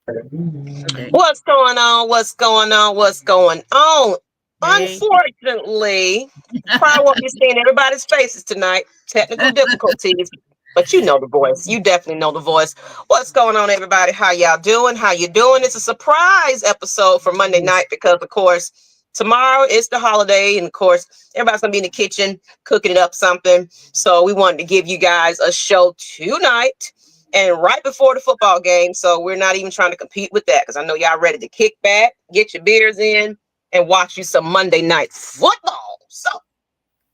Okay. What's going on? What's going on? What's going on? Hey. Unfortunately, probably won't be seeing everybody's faces tonight. Technical difficulties, but you know the voice. You definitely know the voice. What's going on, everybody? How y'all doing? How you doing? It's a surprise episode for Monday night because, of course, tomorrow is the holiday, and of course, everybody's gonna be in the kitchen cooking it up something. So we wanted to give you guys a show tonight and right before the football game. So we're not even trying to compete with that because I know y'all ready to kick back, get your beers in, and watch you some Monday night football. So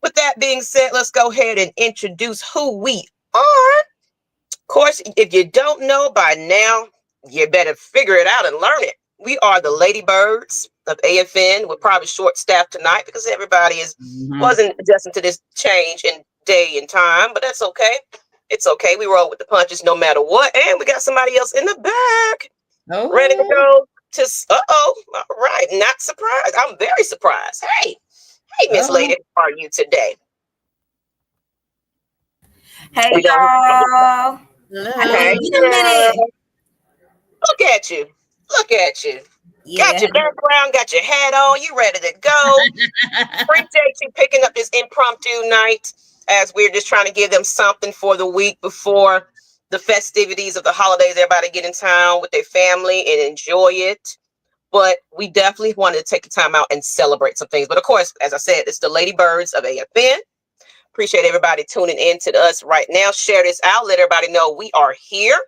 with that being said, let's go ahead and introduce who we are. Of course, if you don't know by now, you better figure it out and learn it. We are the Ladybirds of AFN. We're probably short staffed tonight because everybody wasn't adjusting to this change in day and time, but that's okay. It's okay. We roll with the punches no matter what. And we got somebody else in the back ready to go to, all right. Not surprised. I'm very surprised. Hey, Miss Lady, how are you today? Hey, y'all. Hey, In a minute. Look at you. Look at you. Yeah. Got your background, got your hat on. You ready to go. Appreciate you picking up this impromptu night as we're just trying to give them something for the week before the festivities of the holidays. Everybody get in town with their family and enjoy it. But we definitely wanted to take the time out and celebrate some things. But of course, as I said, it's the Ladybirds of AFN. Appreciate everybody tuning in to us right now. Share this out. Let everybody know we are here.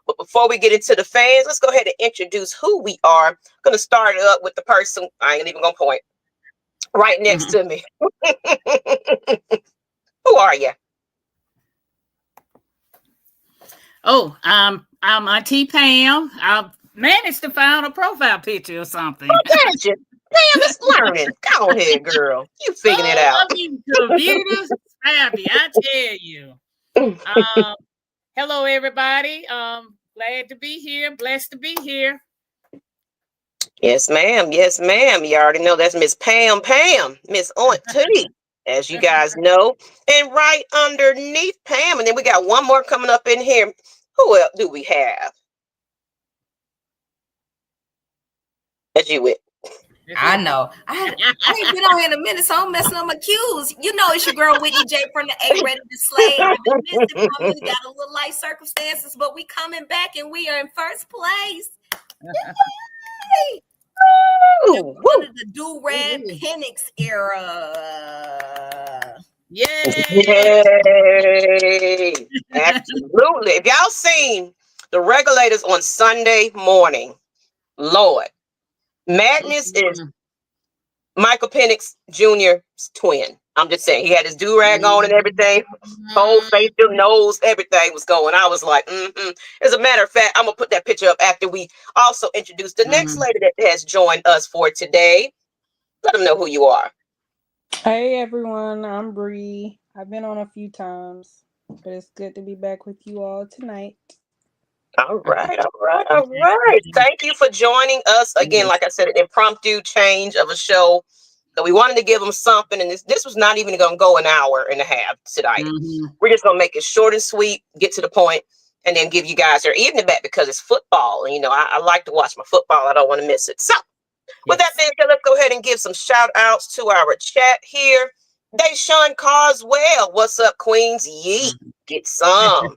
But before we get into the fans, let's go ahead and introduce who we are. I'm going to start it up with the person, I ain't even going to point, right next to me. Who are you? Oh, I'm Auntie Pam. I managed to find a profile picture or something. Pam is learning. Go ahead, girl. You figuring it out. I mean, computer savvy, I tell you. Hello, everybody. Glad to be here. Blessed to be here. Yes, ma'am. Yes, ma'am. You already know that's Miss Pam, Miss Aunt T, as you guys know. And right underneath Pam, and then we got one more coming up in here. Who else do we have? That's you with. I know. I ain't been on here in a minute, so I'm messing up my cues. You know, it's your girl Whitney J from the A Ready to Slay. I've been missing from me. Got a little life circumstances, but we coming back and we are in first place. Yay! One of the do-rag Penix era. Yay! Absolutely. If y'all seen the Regulators on Sunday morning, Lord, Madness is Michael Penix Jr.'s twin. I'm just saying, he had his do-rag on and everything, whole face, nose, everything was going. I was like, As a matter of fact, I'm going to put that picture up after we also introduce the next lady that has joined us for today. Let them know who you are. Hey, everyone. I'm Bree. I've been on a few times, but it's good to be back with you all tonight. All right. Thank you for joining us again. Like I said, an impromptu change of a show. So we wanted to give them something, and this was not even going to go an hour and a half tonight. We're just going to make it short and sweet, get to the point, and then give you guys your evening back because it's football. And, I like to watch my football. I don't want to miss it. So with that being said, let's go ahead and give some shout outs to our chat here. Deshaun Carswell, what's up, Queens? Yeet, get some.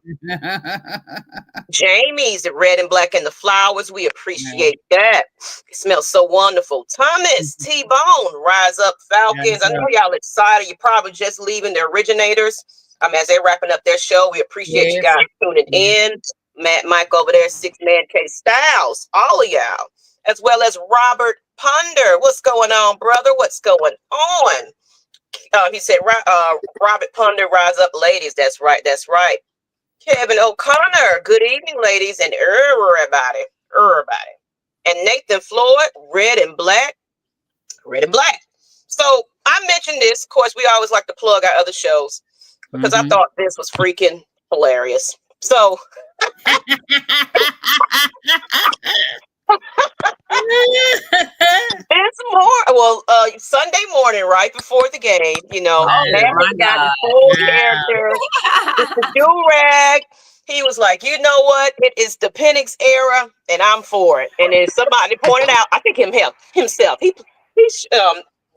Jamie's the red and black and the flowers. We appreciate that. It smells so wonderful. Thomas T-Bone, rise up, Falcons. I know y'all excited. You're probably just leaving the originators. As they're wrapping up their show, we appreciate you guys tuning in. Matt Mike over there, 6-Man K Styles, all of y'all, as well as Robert Ponder. What's going on, brother? What's going on? He said, Robert Ponder, rise up, ladies. That's right. Kevin O'Connor, good evening, ladies, and everybody. And Nathan Floyd, red and black. So I mentioned this. Of course, we always like to plug our other shows because I thought this was freaking hilarious. So it's Sunday morning, right before the game, Matt got his full character with the do-rag. he was like, you know what? It is the Penix era, and I'm for it. And then somebody pointed out, I think himself. He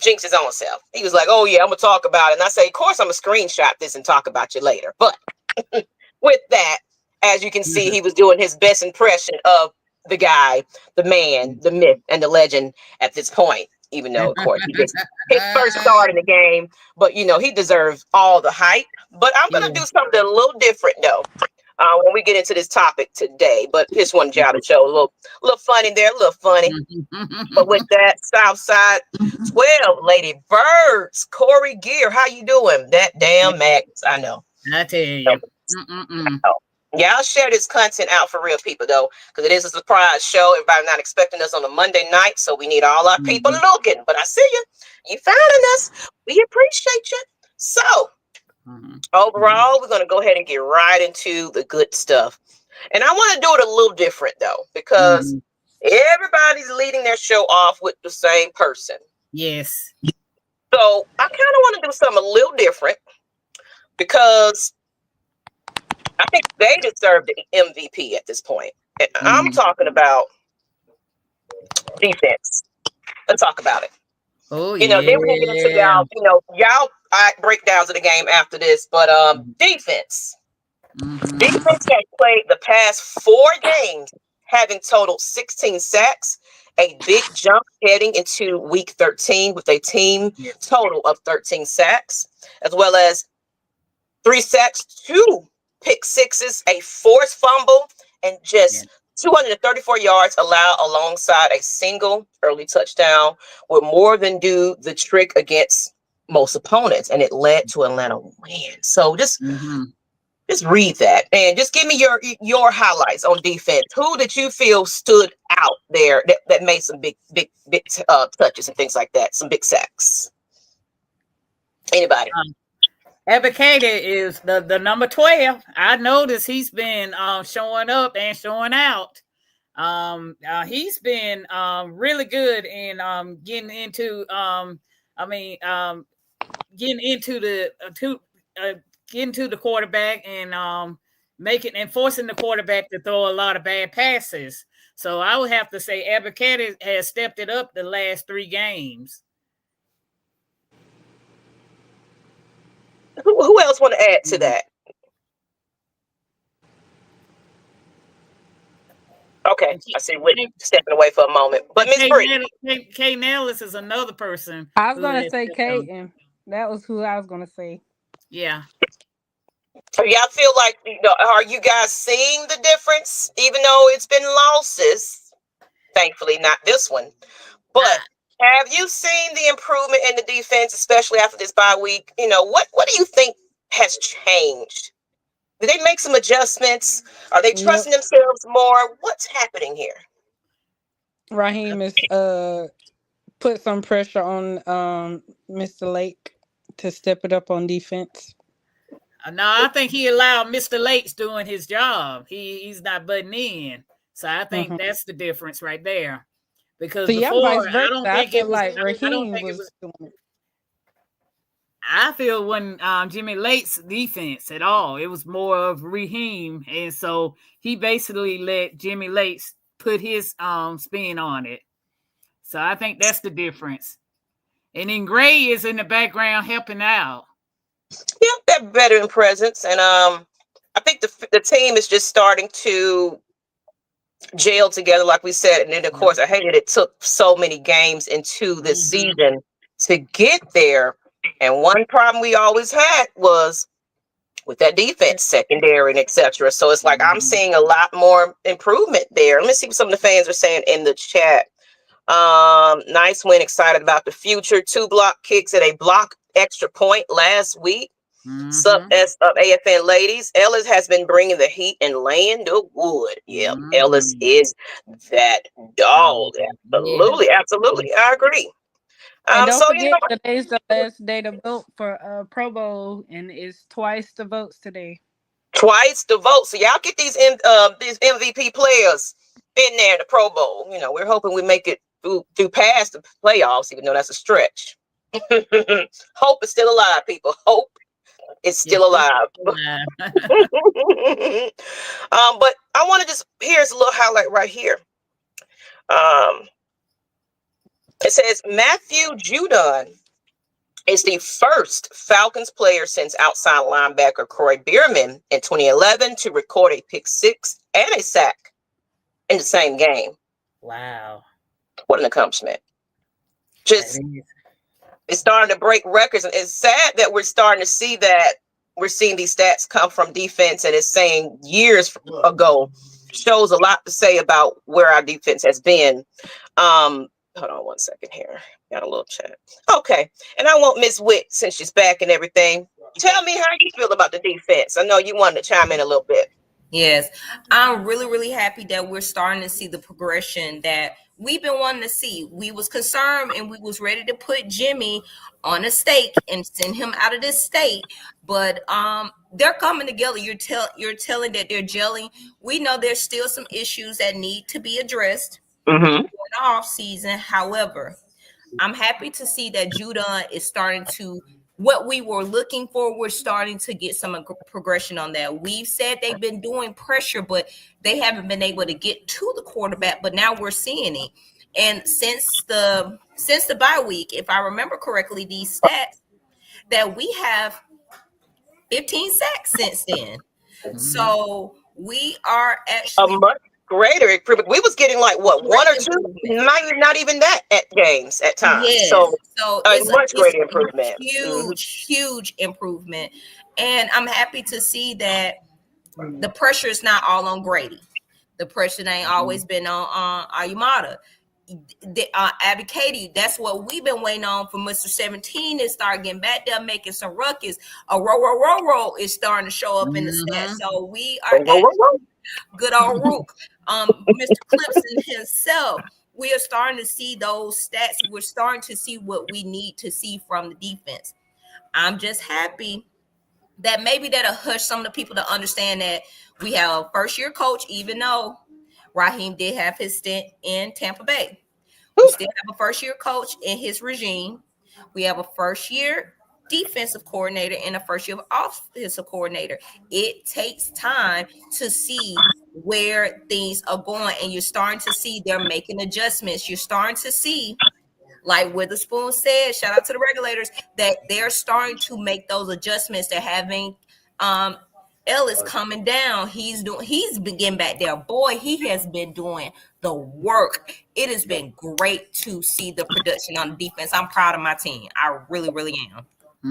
jinxed his own self. He was like, oh yeah, I'm gonna talk about it. And I say, of course, I'm gonna screenshot this and talk about you later. But with that, as you can see, he was doing his best impression of the guy, the man, the myth, and the legend at this point. Even though, of course, he gets his first start in the game, but you know he deserves all the hype. But I'm gonna do something a little different though. When we get into this topic today, but just one job to show a little funny there, a little funny. But with that, Southside 12 Lady Birds, Corey Gear, how you doing? That damn Max, I know. I tell you. Y'all share this content out for real people though, because it is a surprise show. Everybody not expecting us on a Monday night, so we need all our people looking. But I see you finding us. We appreciate you. So overall, we're gonna go ahead and get right into the good stuff. And I want to do it a little different though, because everybody's leading their show off with the same person. Yes. So I kind of want to do something a little different because I think they deserve the MVP at this point. And I'm talking about defense. Let's talk about it. Oh, you know, then we can get into y'all breakdowns of the game after this, but defense. Defense has played the past 4 games, having totaled 16 sacks, a big jump heading into week 13 with a team total of 13 sacks, as well as 3 sacks, 2 pick sixes, a forced fumble, and just 234 yards allowed alongside a single early touchdown would more than do the trick against most opponents, and it led to Atlanta win. So just read that and just give me your highlights on defense. Who did you feel stood out there that made some big touches and things like that, some big sacks? Anybody? Advocated is the number 12. I noticed he's been showing up and showing out. He's been really good in getting into getting to the quarterback and forcing the quarterback to throw a lot of bad passes. So I would have to say Advocated has stepped it up the last 3 games. Who else want to add to that? Okay, I see Whitney stepping away for a moment. But Miss Bree. Kay Nellis is another person. I was going to say Kaiten. That was who I was going to say. Yeah. So y'all feel like, are you guys seeing the difference? Even though it's been losses, thankfully not this one. But have you seen the improvement in the defense, especially after this bye week? What do you think has changed? Did they make some adjustments? Are they trusting themselves more? What's happening here? Raheem has put some pressure on Mr. Lake to step it up on defense. No, I think he allowed Mr. Lake's doing his job. He's not butting in. So I think that's the difference right there. Because before, I don't think it was Raheem was doing it. I feel when Jimmy Late's defense at all, it was more of Raheem, and so he basically let Jimmy Late put his spin on it. So I think that's the difference. And then Gray is in the background helping out. Yeah, they're better in presence, and I think the team is just starting to gel together, like we said. And then of course, I hated it took so many games into this season to get there. And one problem we always had was with that defense, secondary, and etc. So it's like I'm seeing a lot more improvement there. Let me see what some of the fans are saying in the chat. Nice win, excited about the future. 2 block kicks and a block extra point last week. Sup AFN ladies. Ellis has been bringing the heat and laying the wood. Yeah, Ellis is that dog. Absolutely, absolutely. I agree. And don't forget, today's the last day to vote for Pro Bowl, and it's twice the votes today. Twice the votes. So y'all get these MVP players in there in the Pro Bowl. We're hoping we make it through past the playoffs, even though that's a stretch. Hope is still alive, people. Hope It's still alive. But I want to just, here's a little highlight right here. It says Matthew Judon is the first Falcons player since outside linebacker Corey Bierman in 2011 to record a pick six and a sack in the same game. Wow. What an accomplishment. Just, it's starting to break records. And it's sad that we're starting to see that we're seeing these stats come from defense, and it's saying years ago. Shows a lot to say about where our defense has been. Hold on one second here. Got a little chat. Okay. And I want Miss Witt, since she's back and everything, tell me how you feel about the defense. I know you wanted to chime in a little bit. Yes, I'm really, really happy that we're starting to see the progression that we've been wanting to see. We was concerned and we was ready to put Jimmy on a stake and send him out of this state. But they're coming together. You're telling that they're gelling. We know there's still some issues that need to be addressed in the off season. However, I'm happy to see that Judon is starting to, what we were looking for, we're starting to get some progression on that. We've said they've been doing pressure, but they haven't been able to get to the quarterback, but now we're seeing it. And since the bye week, if I remember correctly, these stats that we have 15 sacks since then. So we are actually a much greater improvement. We was getting like what, one or two, not even that at games at times. Yes. So it's much greater improvement. Huge improvement. And I'm happy to see that the pressure is not all on Grady. The pressure ain't always been on Ayumata. Abby Katie, that's what we've been waiting on for Mr. 17 to start getting back there, making some ruckus. A roll is starting to show up in the stats. So we are good old Rook. Mr. Clemson himself, we are starting to see those stats. We're starting to see what we need to see from the defense. I'm just happy that maybe that'll hush some of the people to understand that we have a first-year coach, even though Raheem did have his stint in Tampa Bay. We still have a first-year coach in his regime. We have a first-year defensive coordinator and a first-year offensive coordinator. It takes time to see where things are going, and you're starting to see they're making adjustments. You're starting to see, like Witherspoon said, shout out to the regulators, that they're starting to make those adjustments. They're having Ellis coming down. He's been getting back there. Boy, he has been doing the work. It has been great to see the production on the defense. I'm proud of my team. I really, really am.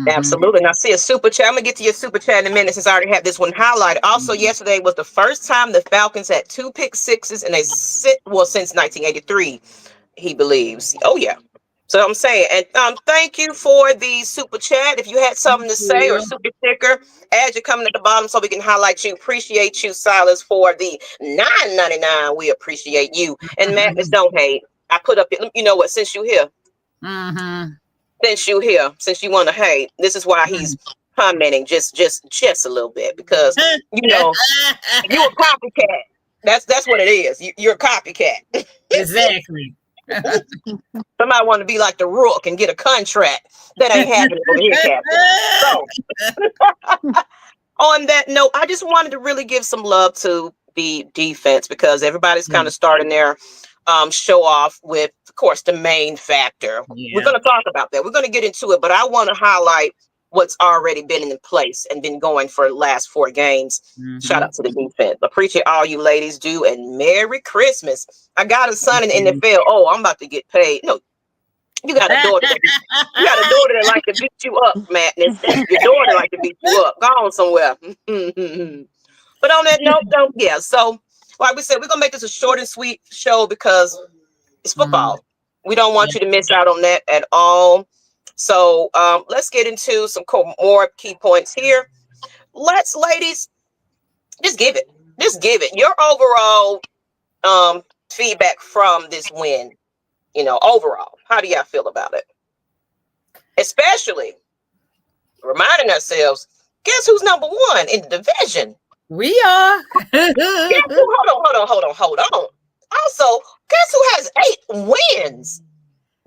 Absolutely. And I see a super chat. I'm gonna get to your super chat in a minute since I already have this one highlighted. Also, yesterday was the first time the Falcons had 2 pick sixes and since 1983, he believes. Oh yeah. So I'm saying, and thank you for the super chat. If you had something to say or super sticker, as you're coming at the bottom so we can highlight you. Appreciate you, Silas, for the $9.99. We appreciate you. And Magnus, don't hate. I put up, you know what, since you here. Since you here, since you want to hate, this is why he's commenting just a little bit, because you know you're a copycat. That's what it is. You're a copycat. Exactly. Somebody want to be like the Rook and get a contract. That ain't happening over here, Captain. So, on that note, I just wanted to really give some love to the defense, because everybody's kind of starting their show off with, of course, the main factor. We're going to talk about that. We're going to get into it, but I want to highlight what's already been in place and been going for the last 4 games. Shout out to the defense. Appreciate all you ladies do, and Merry Christmas. I got a son in the NFL. Oh, I'm about to get paid. No, you got a daughter. You got a daughter that like to beat you up, Madness. Your daughter like to beat you up. Go on somewhere. But on that note, yeah. So, like we said, we're gonna make this a short and sweet show because it's football. We don't want you to miss out on that at all. So let's get into some more key points here. Let's, ladies, just give it. Your overall feedback from this win. You know, overall, how do y'all feel about it? Especially reminding ourselves, guess who's number 1 in the division? We are. Hold on. Also, guess who has 8 wins?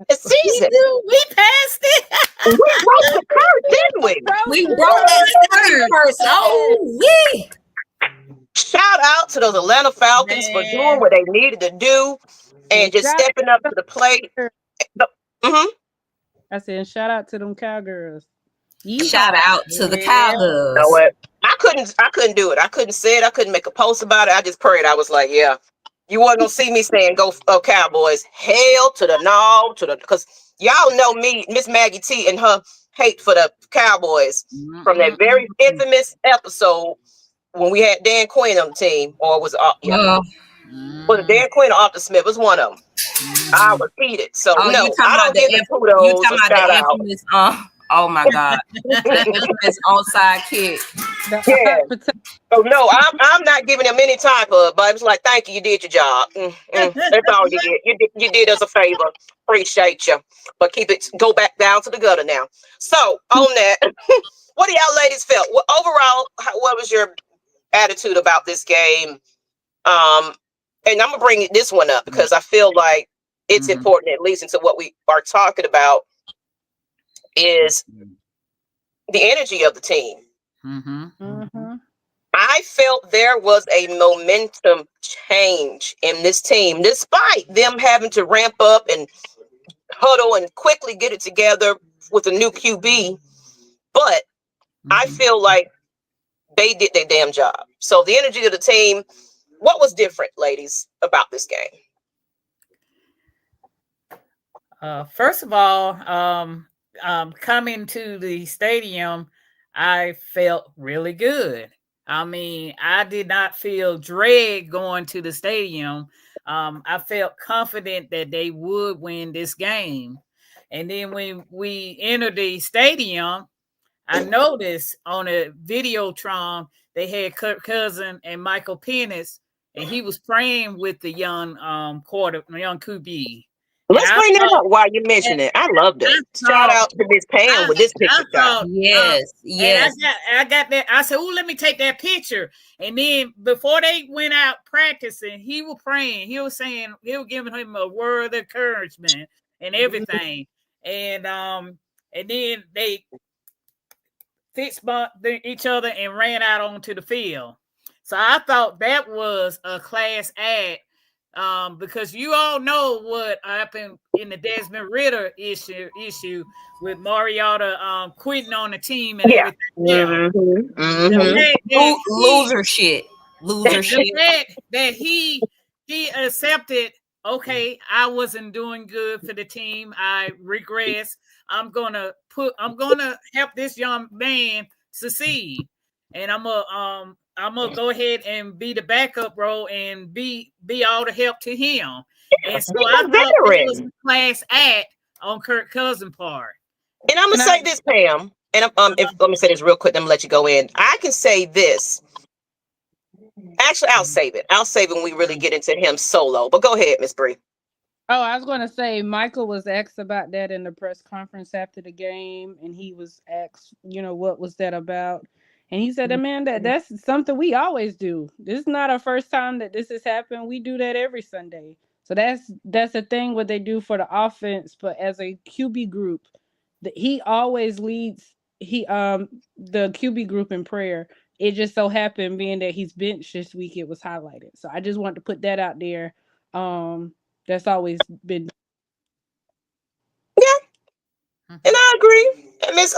the season. We passed it. We broke the curse, didn't we? We broke that curse. Oh, we. Shout out to those Atlanta Falcons for doing what they needed to do and just stepping up to the plate. I said, shout out to them cowgirls. Shout out to the cowgirls. You know what? I couldn't do it. I couldn't say it. I couldn't make a post about it. I just prayed. I was like, yeah, you wasn't gonna see me saying go Cowboys. Hell to the no, to the, because y'all know me, Ms Maggie T, and her hate for the Cowboys from that very infamous episode when we had Dan Quinn on the team, or was it was it Dan Quinn or Arthur Smith? It was one of them. I was heated. So no, I don't give the kudos or shout out. Oh my God. That infamous onside kick. Yeah. So no, I'm not giving them any type of, but it's like, thank you, you did your job. That's all you did. You did us a favor. Appreciate you. But go back down to the gutter now. So on that, what do y'all ladies felt? Well, overall, what was your attitude about this game? And I'm gonna bring this one up because I feel like it's important, at least into what we are talking about, is the energy of the team. I felt there was a momentum change in this team, despite them having to ramp up and huddle and quickly get it together with a new QB. But I feel like they did their damn job. So the energy of the team, what was different, ladies, about this game? First of all, coming to the stadium, I felt really good. I mean, I did not feel dread going to the stadium. I felt confident that they would win this game. And then when we entered the stadium, I noticed on a Videotron, they had Kirk Cousins and Michael Penix, and he was praying with the young QB. Let's bring that up while you mention it. I loved it. Shout out to Miss Pam with this picture. Yes. I got that. I said, "Oh, let me take that picture." And then before they went out practicing, he was praying. He was saying, he was giving him a word of encouragement and everything. And then they fist bumped each other and ran out onto the field. So I thought that was a class act. Because you all know what happened in the Desmond Ritter issue with Mariota quitting on the team and everything. Loser shit. The fact that he accepted, okay, I wasn't doing good for the team. I regress. I'm gonna help this young man succeed, and I'm gonna go ahead and be the backup role and be all the help to him. And so I thought it was a class act on Kirk Cousins' part. And I'm gonna say this, Pam. And let me say this real quick. I'm gonna let you go in. I can say this. Actually, I'll save it. I'll save it when we really get into him solo. But go ahead, Miss Bree. Oh, I was going to say Michael was asked about that in the press conference after the game, and he was asked, what was that about? And he said, man, that's something we always do. This is not our first time that this has happened. We do that every Sunday. So that's the thing what they do for the offense. But as a QB group, he always leads the QB group in prayer. It just so happened being that he's benched this week, it was highlighted. So I just wanted to put that out there. That's always been. Yeah, and I agree. And Miss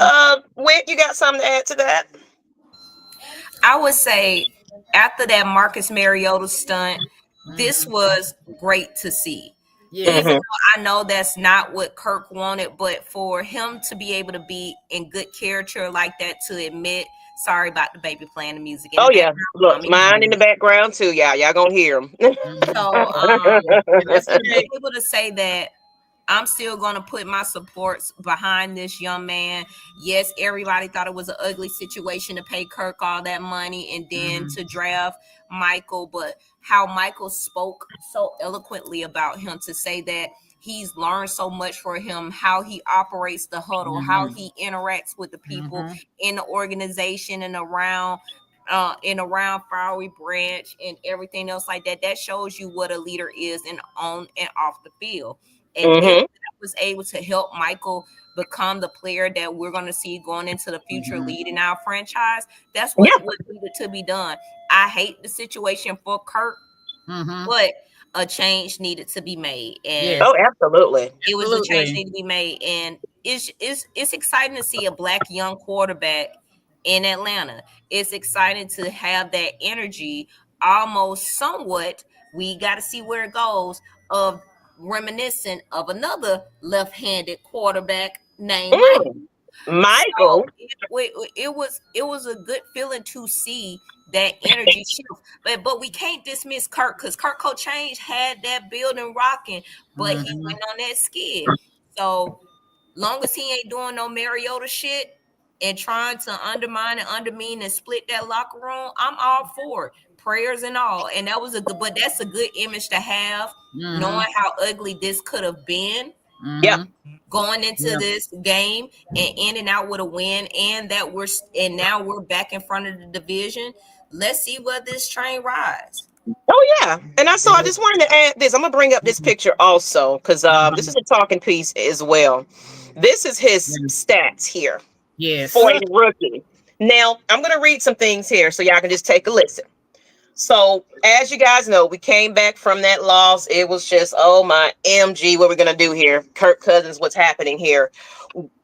Witt, you got something to add to that? I would say after that Marcus Mariota stunt, this was great to see. Yeah. Even though I know that's not what Kirk wanted, but for him to be able to be in good character like that, to admit, sorry about the baby playing the music. Look, mine in the background too, y'all. Y'all gonna hear him. So to be able to say that I'm still going to put my supports behind this young man. Yes, everybody thought it was an ugly situation to pay Kirk all that money and then to draft Michael, but how Michael spoke so eloquently about him, to say that he's learned so much for him, how he operates the huddle, how he interacts with the people in the organization and around Flowery Branch and everything else like that. That shows you what a leader is and on and off the field. And if that was able to help Michael become the player that we're going to see going into the future leading our franchise, that's what needed to be done. I hate the situation for Kirk, but a change needed to be made. And absolutely. It was a change needed to be made. And it's exciting to see a black young quarterback in Atlanta. It's exciting to have that energy, almost somewhat. We got to see where it goes, of reminiscent of another left-handed quarterback named Michael. So it was a good feeling to see that energy shift. But we can't dismiss Kirk, because Kirk Cochrange had that building rocking, but he went on that skid. So long as he ain't doing no Mariota shit and trying to undermine and undermine and split that locker room, I'm all for it. Prayers and all. And that was but that's a good image to have, knowing how ugly this could have been. Going into this game and ending out with a win, and now we're back in front of the division. Let's see where this train rides. Oh yeah, and I just wanted to add this. I'm gonna bring up this picture also, because this is a talking piece as well. This is his stats here. For a rookie. Now I'm gonna read some things here so y'all can just take a listen. So, as you guys know, we came back from that loss. It was just, oh my MG, what we're going to do here? Kirk Cousins, what's happening here?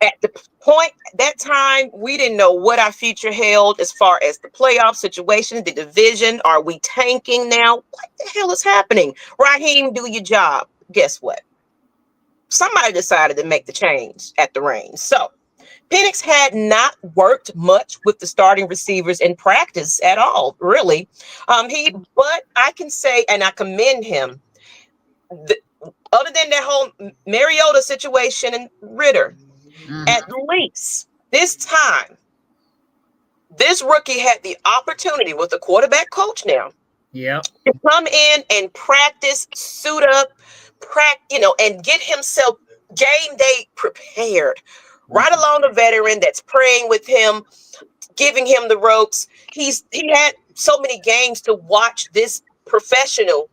At the point, that time, we didn't know what our future held as far as the playoff situation, the division. Are we tanking now? What the hell is happening? Raheem, do your job. Guess what? Somebody decided to make the change at the Reigns. So, Penix had not worked much with the starting receivers in practice at all, really. But I can say, and I commend him, other than that whole Mariota situation and Ryder, at least this time, this rookie had the opportunity with the quarterback coach now to come in and practice, suit up, and get himself game day prepared. Right along the veteran that's praying with him, giving him the ropes. He had so many games to watch this professional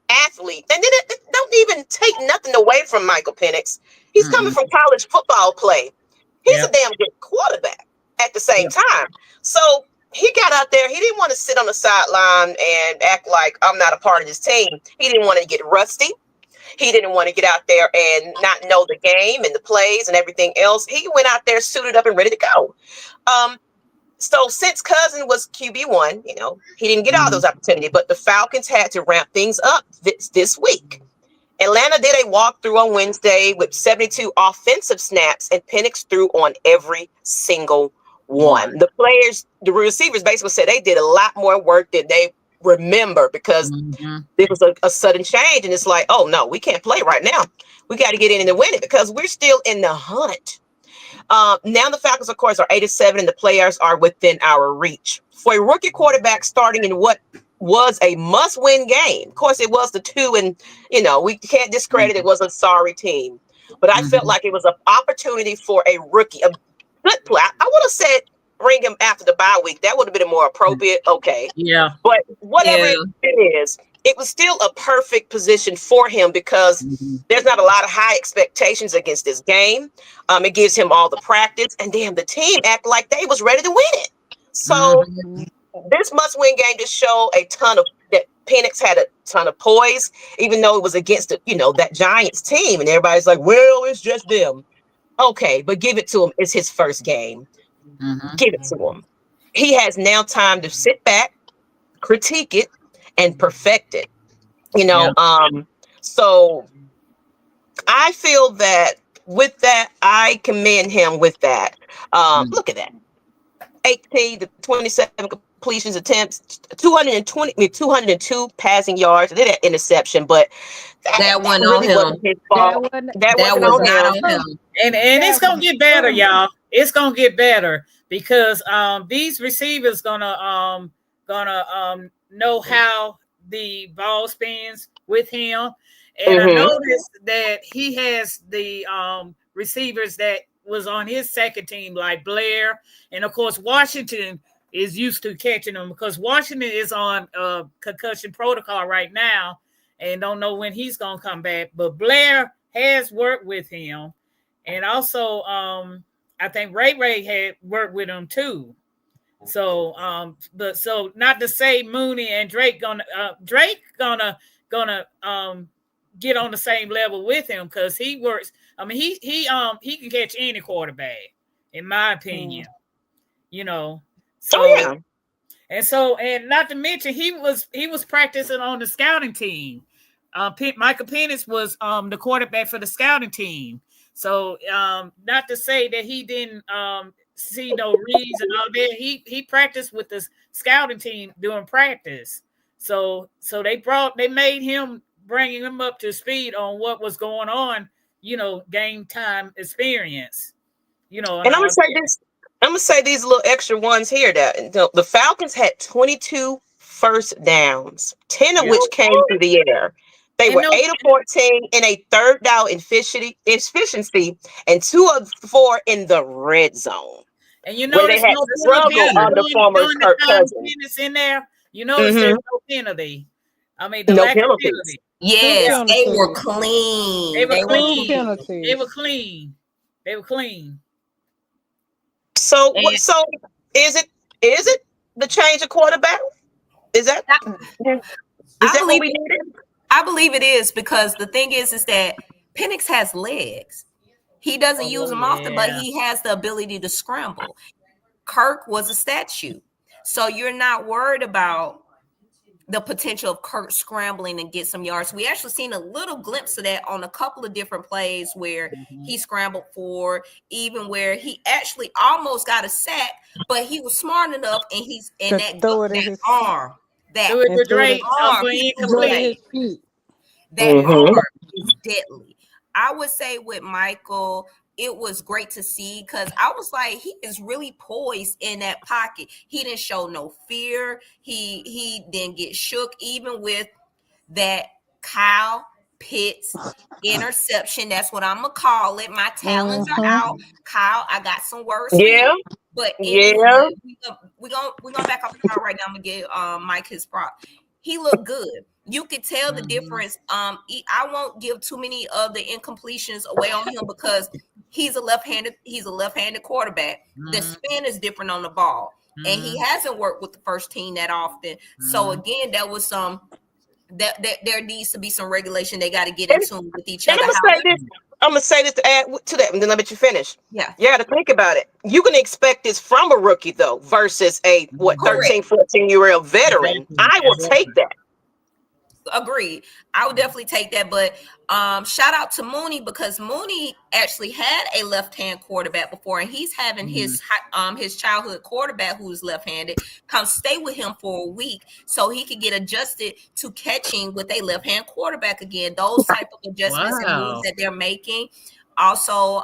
athlete. And then it don't even take nothing away from Michael Penix. He's coming from college football play. He's a damn good quarterback at the same time. So he got out there. He didn't want to sit on the sideline and act like I'm not a part of this team. He didn't want to get rusty. He didn't want to get out there and not know the game and the plays and everything else. He went out there suited up and ready to go. So since Cousins was QB1, he didn't get all those opportunities, but the Falcons had to ramp things up this week. Atlanta did a walkthrough on Wednesday with 72 offensive snaps, and Penix threw on every single one. The receivers basically said they did a lot more work than they remember, because it was a sudden change, and it's like, oh no, we can't play right now. We got to get in and win it, because we're still in the hunt. Now the Falcons, of course, are 8-7, and the players are within our reach. For a rookie quarterback starting in what was a must-win game, of course, it was the 2, and we can't discredit it was a sorry team, but I felt like it was an opportunity for a rookie, a good play. I would have said bring him after the bye week. That would have been more appropriate. Okay. Yeah. But whatever it is, it was still a perfect position for him, because there's not a lot of high expectations against this game. It gives him all the practice, and damn, the team act like they was ready to win it. So this must-win game just showed that Penix had a ton of poise, even though it was against that Giants team, and everybody's like, well, it's just them. Okay, but give it to him. It's his first game. Give it to him. He has now time to sit back, critique it, and perfect it. So I feel that with that, I commend him with that. Look at that. 18 to 27 completions attempts, 202 passing yards. They did that interception, but that wasn't on him. That was not on him. And it's gonna get better, y'all. It's gonna get better, because these receivers gonna know how the ball spins with him. And I noticed that he has the receivers that was on his second team, like Blair, and of course Washington is used to catching them, because Washington is on concussion protocol right now and don't know when he's gonna come back. But Blair has worked with him, and also I think Ray had worked with him too. So but so not to say Mooney and Drake gonna get on the same level with him, because he works. I mean, he can catch any quarterback, in my opinion. You know, so oh yeah. And not to mention he was practicing on the scouting team. Michael Penix was the quarterback for the scouting team. So not to say that he didn't see no reads and all that. He practiced with the scouting team during practice. So they made him, bringing him up to speed on what was going on, game time experience. And I'm gonna say this. I'm gonna say these little extra ones here that the Falcons had 22 first downs, 10 of which came through the air. They were 8 of 14 in a third down efficiency, and 2 of 4 in the red zone. And where they had struggled under former Kirk Cousins in there. There's no penalty. I mean, no penalties. Yes, they were clean. They were clean. So is it the change of quarterback? Is that what we needed? I believe it is, because the thing is that Penix has legs. He doesn't use them often, but he has the ability to scramble. Kirk was a statue. So you're not worried about the potential of Kirk scrambling and get some yards. We actually seen a little glimpse of that on a couple of different plays where he scrambled for, even where he actually almost got a sack, but he was smart enough, and he's in that arm. That arm is deadly. I would say with Michael, it was great to see, because I was like, he is really poised in that pocket. He didn't show no fear. He didn't get shook, even with that Kyle Pitts interception. That's what I'm gonna call it. My talents are out. Kyle, I got some words for you. But anyway, we're gonna back up Kyle right now. I'm gonna give Mike his prop. He looked good. You could tell the difference. I won't give too many of the incompletions away on him, because he's a left-handed quarterback. The spin is different on the ball, and he hasn't worked with the first team that often. So again, that was that there needs to be some regulation. They got to get in tune with each other. I'm gonna say this to add to that, and then I'll let you finish. Yeah, you got to think about it. You can expect this from a rookie, though, versus a 13, 14-year-old veteran. I will take that. Agreed. I would definitely take that. But shout out to Mooney, because Mooney actually had a left-hand quarterback before, and he's having his childhood quarterback, who is left-handed, come stay with him for a week so he could get adjusted to catching with a left-hand quarterback again. Those type of adjustments and moves that they're making. Also,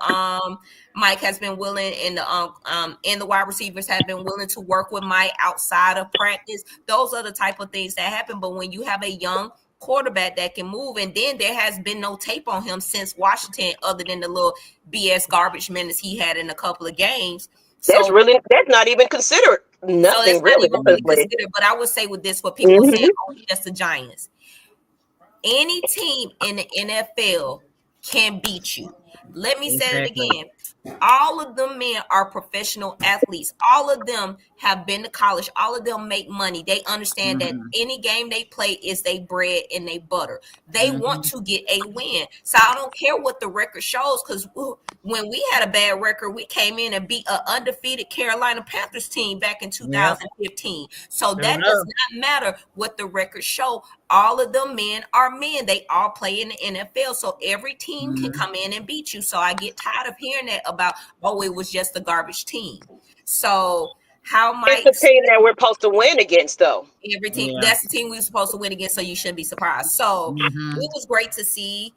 Mike has been willing, and the wide receivers have been willing to work with Mike outside of practice. Those are the type of things that happen. But when you have a young quarterback that can move, and then there has been no tape on him since Washington, other than the little BS garbage minutes he had in a couple of games. That's not even considered. Nothing really considered. But I would say with this, what people say, just the Giants. Any team in the NFL can beat you. Let me say it again. All of them men are professional athletes. All of them have been to college. All of them make money. They understand that any game they play is their bread and their butter. They want to get a win. So I don't care what the record shows, because when we had a bad record, we came in and beat an undefeated Carolina Panthers team back in 2015. So that does not matter what the record show. All of them men are men. They all play in the NFL. So every team can come in and beat you. So I get tired of hearing that about, it was just a garbage team. So how Mike, it's the team that we're supposed to win against, though. Every team, that's the team we were supposed to win against. So you shouldn't be surprised. So it was great to see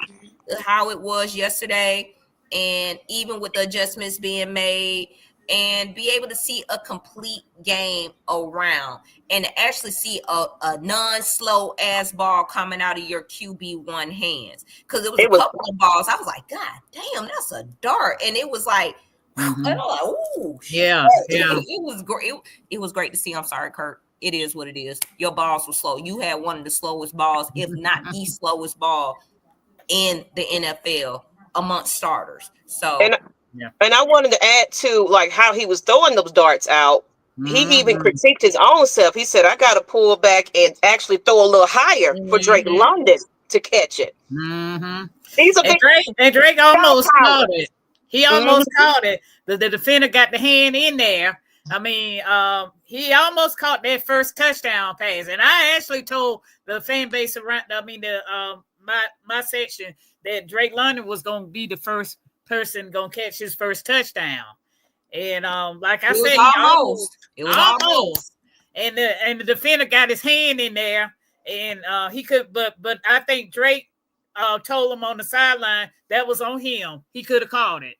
how it was yesterday, and even with the adjustments being made, and be able to see a complete game around, and actually see a non-slow ass ball coming out of your QB1 hands. Because it was a couple of balls. I was like, God damn, that's a dart. And it was like, ooh, it was great. It was great to see. I'm sorry, Kurt. It is what it is. Your balls were slow. You had one of the slowest balls, if not the slowest ball in the NFL amongst starters. So and I wanted to add to like how he was throwing those darts out. He even critiqued his own self. He said, I got to pull back and actually throw a little higher for Drake London to catch it. He's a big Drake almost caught it. He almost caught it. The defender got the hand in there. I mean, he almost caught that first touchdown pass. And I actually told the fan base around, my section, that Drake London was going to be the first person going to catch his first touchdown. And like I said, it was almost. And the defender got his hand in there, and he could, but I think Drake told him on the sideline that was on him. He could have called it.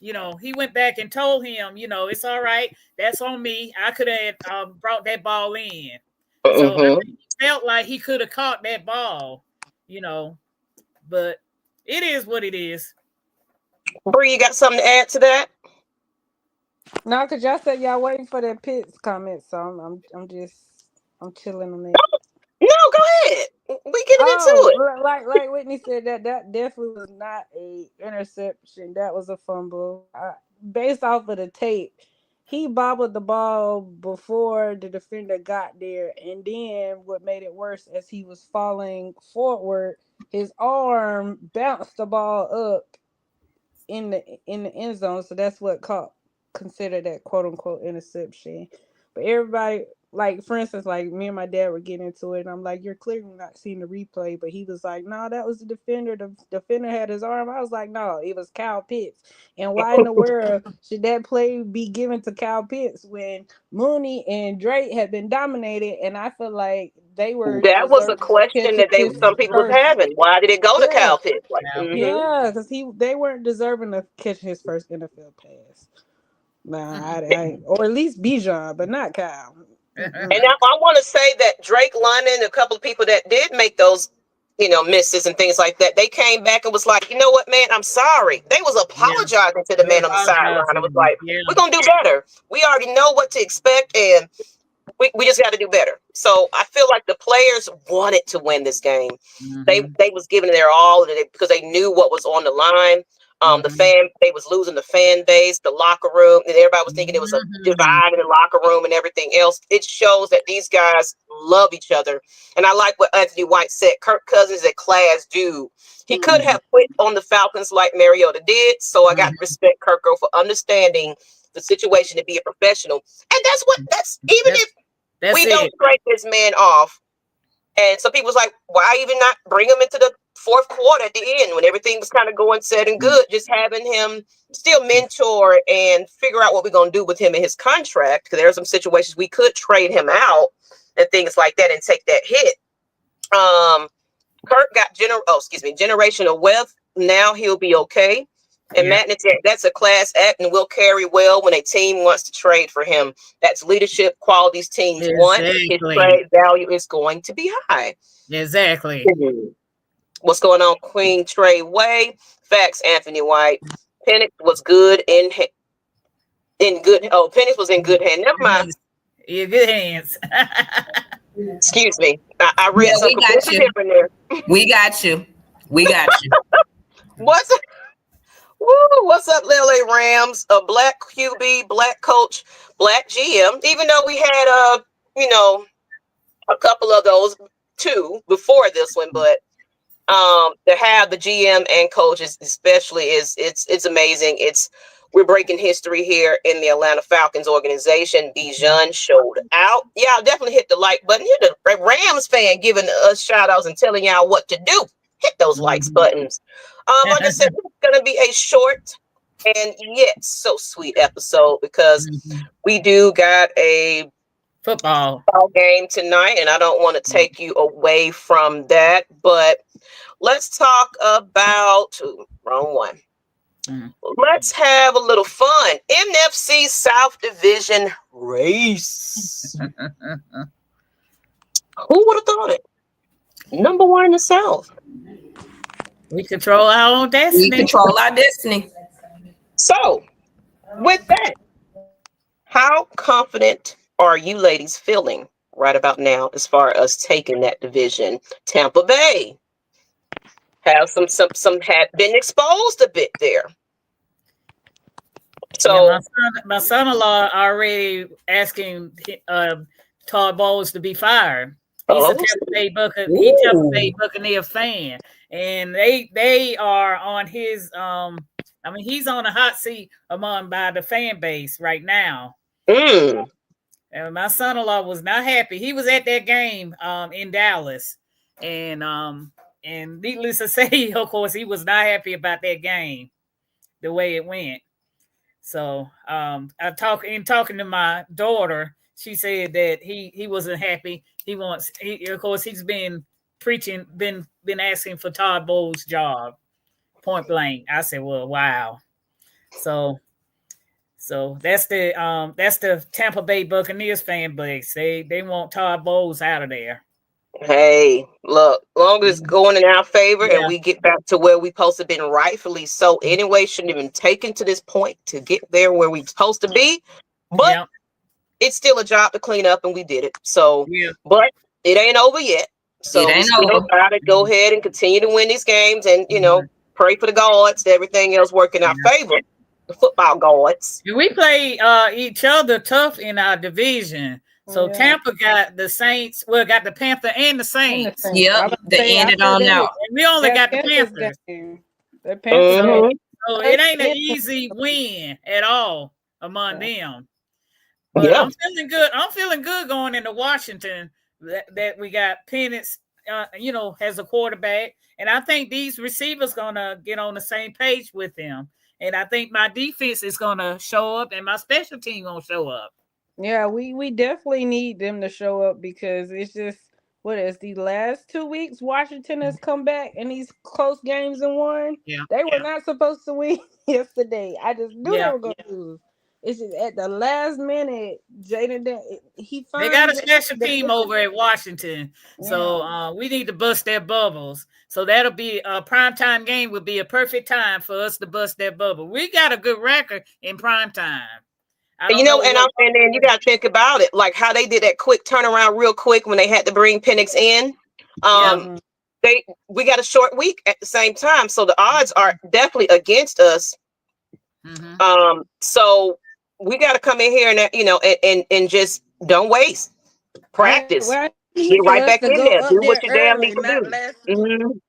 He went back and told him, it's all right. That's on me. I could have brought that ball in. So I think he felt like he could have caught that ball, but it is what it is. Bree, you got something to add to that? No, because y'all said y'all waiting for that Pitts comment, so I'm chilling on that. No, go ahead. We getting into it. Like Whitney said, that definitely was not a interception. That was a fumble. Based off of the tape, he bobbled the ball before the defender got there, and then what made it worse, as he was falling forward, his arm bounced the ball up in the end zone. So that's what considered that quote unquote interception. But everybody, like for instance, like me and my dad were getting into it, and I'm like, you're clearly not seeing the replay. But he was like, no, that was the defender. The defender had his arm. I was like, no, it was Kyle Pitts. And why in the world should that play be given to Kyle Pitts when Mooney and Drake had been dominated? And I feel like they were. That was a question that some people was having. Why did it go to Kyle Pitts? Yeah, because they weren't deserving of catching his first NFL pass. Nah, or at least Bijan, but not Kyle. And I want to say that Drake London, a couple of people that did make those, misses and things like that, they came back and was like, you know what, man, I'm sorry. They was apologizing to the man on the sideline. I was like, we're going to do better. We already know what to expect, and we just got to do better. So I feel like the players wanted to win this game. They was giving their all because they knew what was on the line. They was losing the fan base, the locker room, and everybody was thinking it was a divide in the locker room and everything else. It shows that these guys love each other. And I like what Anthony White said. Kirk Cousins is a class dude. He could have quit on the Falcons like Mariota did. So I got to respect Kirko for understanding the situation to be a professional. And that's if we don't strike this man off. And some people was like, why even not bring him into the fourth quarter at the end when everything was kind of going said and good, just having him still mentor and figure out what we're going to do with him in his contract, because there are some situations we could trade him out and things like that and take that hit. Kirk got generational wealth. Now he'll be okay. And Matt, that's a class act and will carry well when a team wants to trade for him. That's leadership qualities teams want. His trade value is going to be high. Exactly. What's going on, Queen Trey Way? Facts, Anthony White. Penix was good Penix was in good hands. Never mind. Yeah, good hands. Excuse me. I read some completely different there. We got you. What's up, LA Rams? A black QB, black coach, black GM. Even though we had a couple of those too before this one, but to have the GM and coaches especially it's amazing. We're breaking history here in the Atlanta Falcons organization. Bijan showed out. Yeah, I'll definitely hit the like button. You're the Rams fan giving us shout outs and telling y'all what to do. Hit those likes buttons. Like I said, it's going to be a short and yet so sweet episode because we do got a football game tonight, and I don't want to take you away from that. But let's talk about wrong one. Let's have a little fun. NFC South Division race. Who would have thought it? Number one in the South. We control our own destiny. So, with that, how confident are you ladies feeling right about now as far as taking that division? Tampa Bay, have some had been exposed a bit there. So yeah, my son-in-law already asking Todd Bowles to be fired. He's a Tampa Bay Buccaneer fan, and they are on his I mean, he's on a hot seat by the fan base right now. And my son-in-law was not happy. He was at that game in Dallas, and needless to say, of course, he was not happy about that game, the way it went. So talking to my daughter, she said that he wasn't happy. Of course, he's been preaching, been asking for Todd Bowles' job, point blank. I said, well, wow. So that's the Tampa Bay Buccaneers fan base. They want Todd Bowles out of there. Hey, look, long as it's going in our favor and we get back to where we supposed to have been rightfully so anyway, shouldn't have been taken to this point to get there where we supposed to be. But it's still a job to clean up, and we did it. So, but it ain't over yet. So we still gotta go ahead and continue to win these games, and pray for the gods, everything else work in our favor. The football gods. We play each other tough in our division. So Tampa got the Saints. Well, got the Panther and the Saints. Yep, they ended on out. We only got the Panthers. The Panthers. So it ain't an easy win at all among them. But I'm feeling good. I'm feeling good going into Washington that we got Penix, as a quarterback, and I think these receivers gonna get on the same page with them. And I think my defense is gonna show up, and my special team gonna show up. Yeah, we definitely need them to show up, because it's just the last 2 weeks Washington has come back in these close games and won. They were not supposed to win yesterday. I just knew they were going to lose. It's just at the last minute, Jaden, they got a special team over at Washington, so we need to bust their bubbles. So that'll be a primetime game. Would be a perfect time for us to bust their bubble. We got a good record in primetime. And then you got to think about it, like how they did that quick turnaround real quick when they had to bring Penix in. We got a short week at the same time, so the odds are definitely against us. So we got to come in here and just don't waste, practice, get right back in there, do what you damn need to do.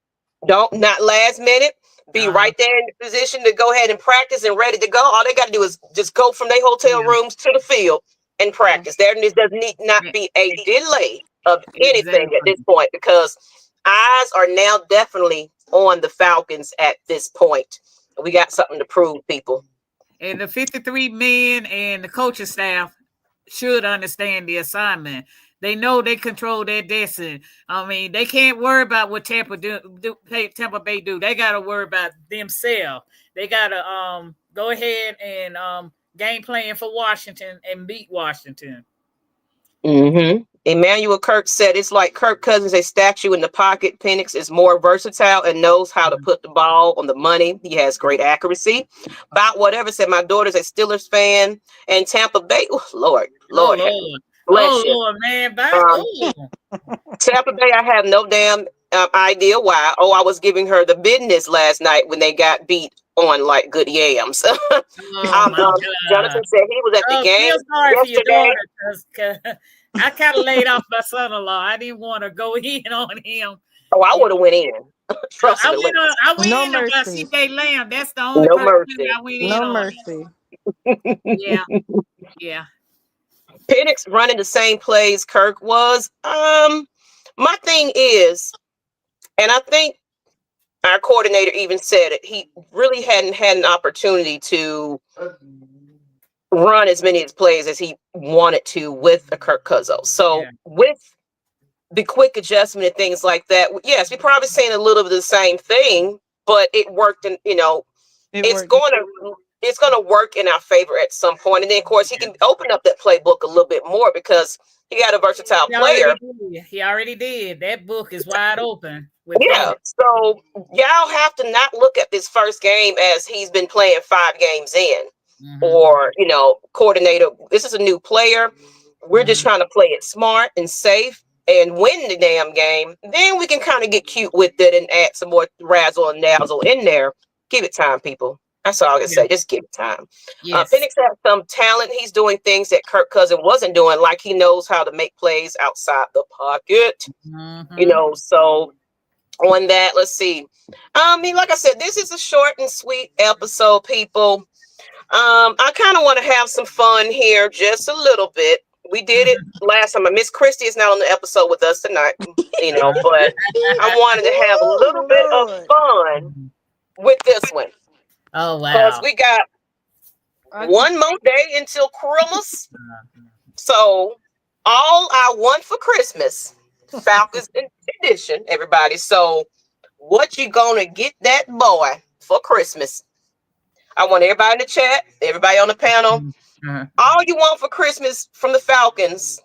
Don't not last minute. Be right there in the position to go ahead and practice and ready to go. All they got to do is just go from their hotel rooms to the field and practice. There does not be a delay of anything at this point, because eyes are now definitely on the Falcons at this point. We got something to prove, people. And the 53 men and the coaching staff should understand the assignment. They know they control their destiny. I mean, they can't worry about what Tampa Bay do. They got to worry about themselves. They got to go ahead and game plan for Washington and beat Washington. Emmanuel Kirk said it's like Kirk Cousins, a statue in the pocket. Penix is more versatile and knows how to put the ball on the money. He has great accuracy. About whatever said, my daughter's a Steelers fan, and Tampa Bay. Oh, Lord. Bless you. Lord, man. Tampa Bay, I have no damn idea why. I was giving her the business last night when they got beat on like good yams. Jonathan said he was at the game yesterday. I kind of laid off my son-in-law. I didn't want to go in on him. I would have went in. Trust me. I went in on CJ Lamb. That's the only person I went in on. No mercy. Yeah. Penix running the same plays Kirk was. My thing is, and I think our coordinator even said it, he really hadn't had an opportunity to run as many plays as he wanted to with a Kirk Cousins. So with the quick adjustment and things like that, yes, we're probably saying a little bit of the same thing, but it worked, and it's going to work in our favor at some point. And then, of course, he can open up that playbook a little bit more because he got a versatile player. He already did. That book is wide open. So y'all have to not look at this first game as he's been playing 5 games in. Or, coordinator, this is a new player. We're just trying to play it smart and safe and win the damn game, then we can kind of get cute with it and add some more razzle and dazzle in there. Give it time, people. That's all I can say. Just give it time. Yes. Penix has some talent. He's doing things that Kirk Cousins wasn't doing, like he knows how to make plays outside the pocket. You know, so on that, let's see. I mean, like I said, this is a short and sweet episode, people. I kind of want to have some fun here just a little bit. We did it last time. Miss Christie is not on the episode with us tonight, you know, but I wanted to have a little bit of fun with this one. Oh, wow. Because we got one more day until Christmas. So all I want for Christmas, Falcons edition, everybody. So what you gonna get that boy for Christmas? I want everybody in the chat, everybody on the panel. All you want for Christmas from the Falcons,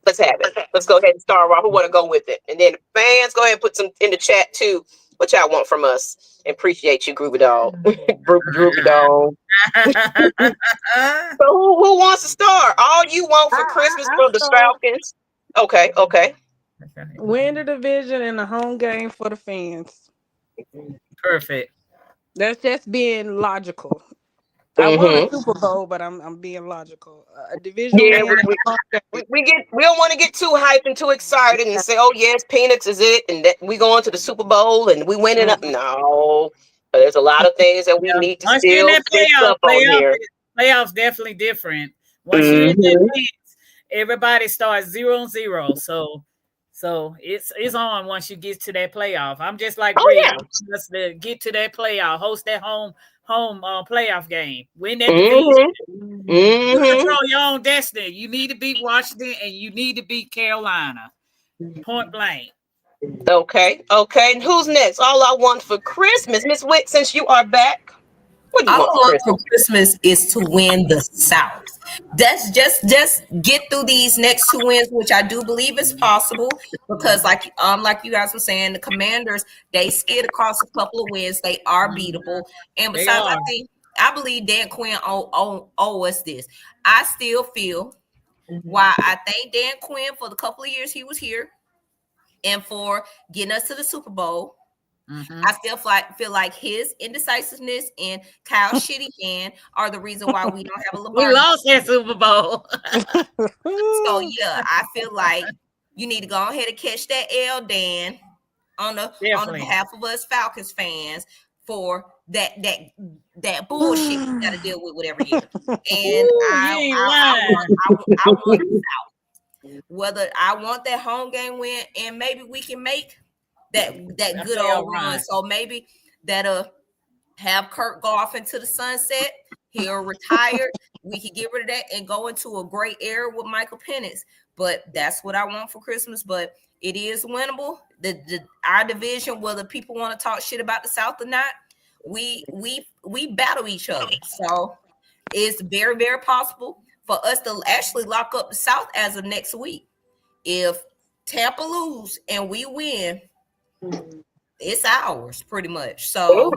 let's have it. Let's go ahead and start off. Who want to go with it? And then fans, go ahead and put some in the chat too. What y'all want from us? And appreciate you, Groovy Dog. Groovy Dog. So who wants to start? All you want for Christmas from the Falcons? Okay. Win the division and a home game for the fans. Perfect. That's just being logical. I want a Super Bowl, but I'm being logical. A division. Yeah, we don't want to get too hyped and too excited and say, "Oh yes, Penix is it," and that we go into the Super Bowl and we win it up. No, there's a lot of things that we need to still fix up on here. Playoffs definitely different. Once you're in that mix, everybody starts 0-0. So it's on once you get to that playoff. I'm just like just to get to that playoff, host that home playoff game, win that division. You control your own destiny. You need to beat Washington and you need to beat Carolina. Point blank. Okay. And who's next? All I want for Christmas, Miss Wick, since you are back. What do you want for Christmas is to win the South. That's just get through these next 2 wins, which I do believe is possible, because like you guys were saying, the Commanders, they skid across a couple of wins. They are beatable. And besides, I believe Dan Quinn owe us this. I still feel why I thank Dan Quinn for the couple of years he was here and for getting us to the Super Bowl. I still feel like his indecisiveness and Kyle's shitty hand are the reason why we don't have a Lamar. We lost that Super Bowl. So yeah, I feel like you need to go ahead and catch that L, Dan, on the behalf of us Falcons fans for that bullshit you got to deal with every year. And I want the South. Whether I want that home game win, and maybe we can make that good old run. So maybe that'll have Kirk go off into the sunset. He'll retire. We can get rid of that and go into a great era with Michael Penix. But that's what I want for Christmas. But it is winnable. Our division, whether people want to talk shit about the South or not, we battle each other. So it's very, very possible for us to actually lock up the South as of next week. If Tampa lose and we win, it's ours pretty much. So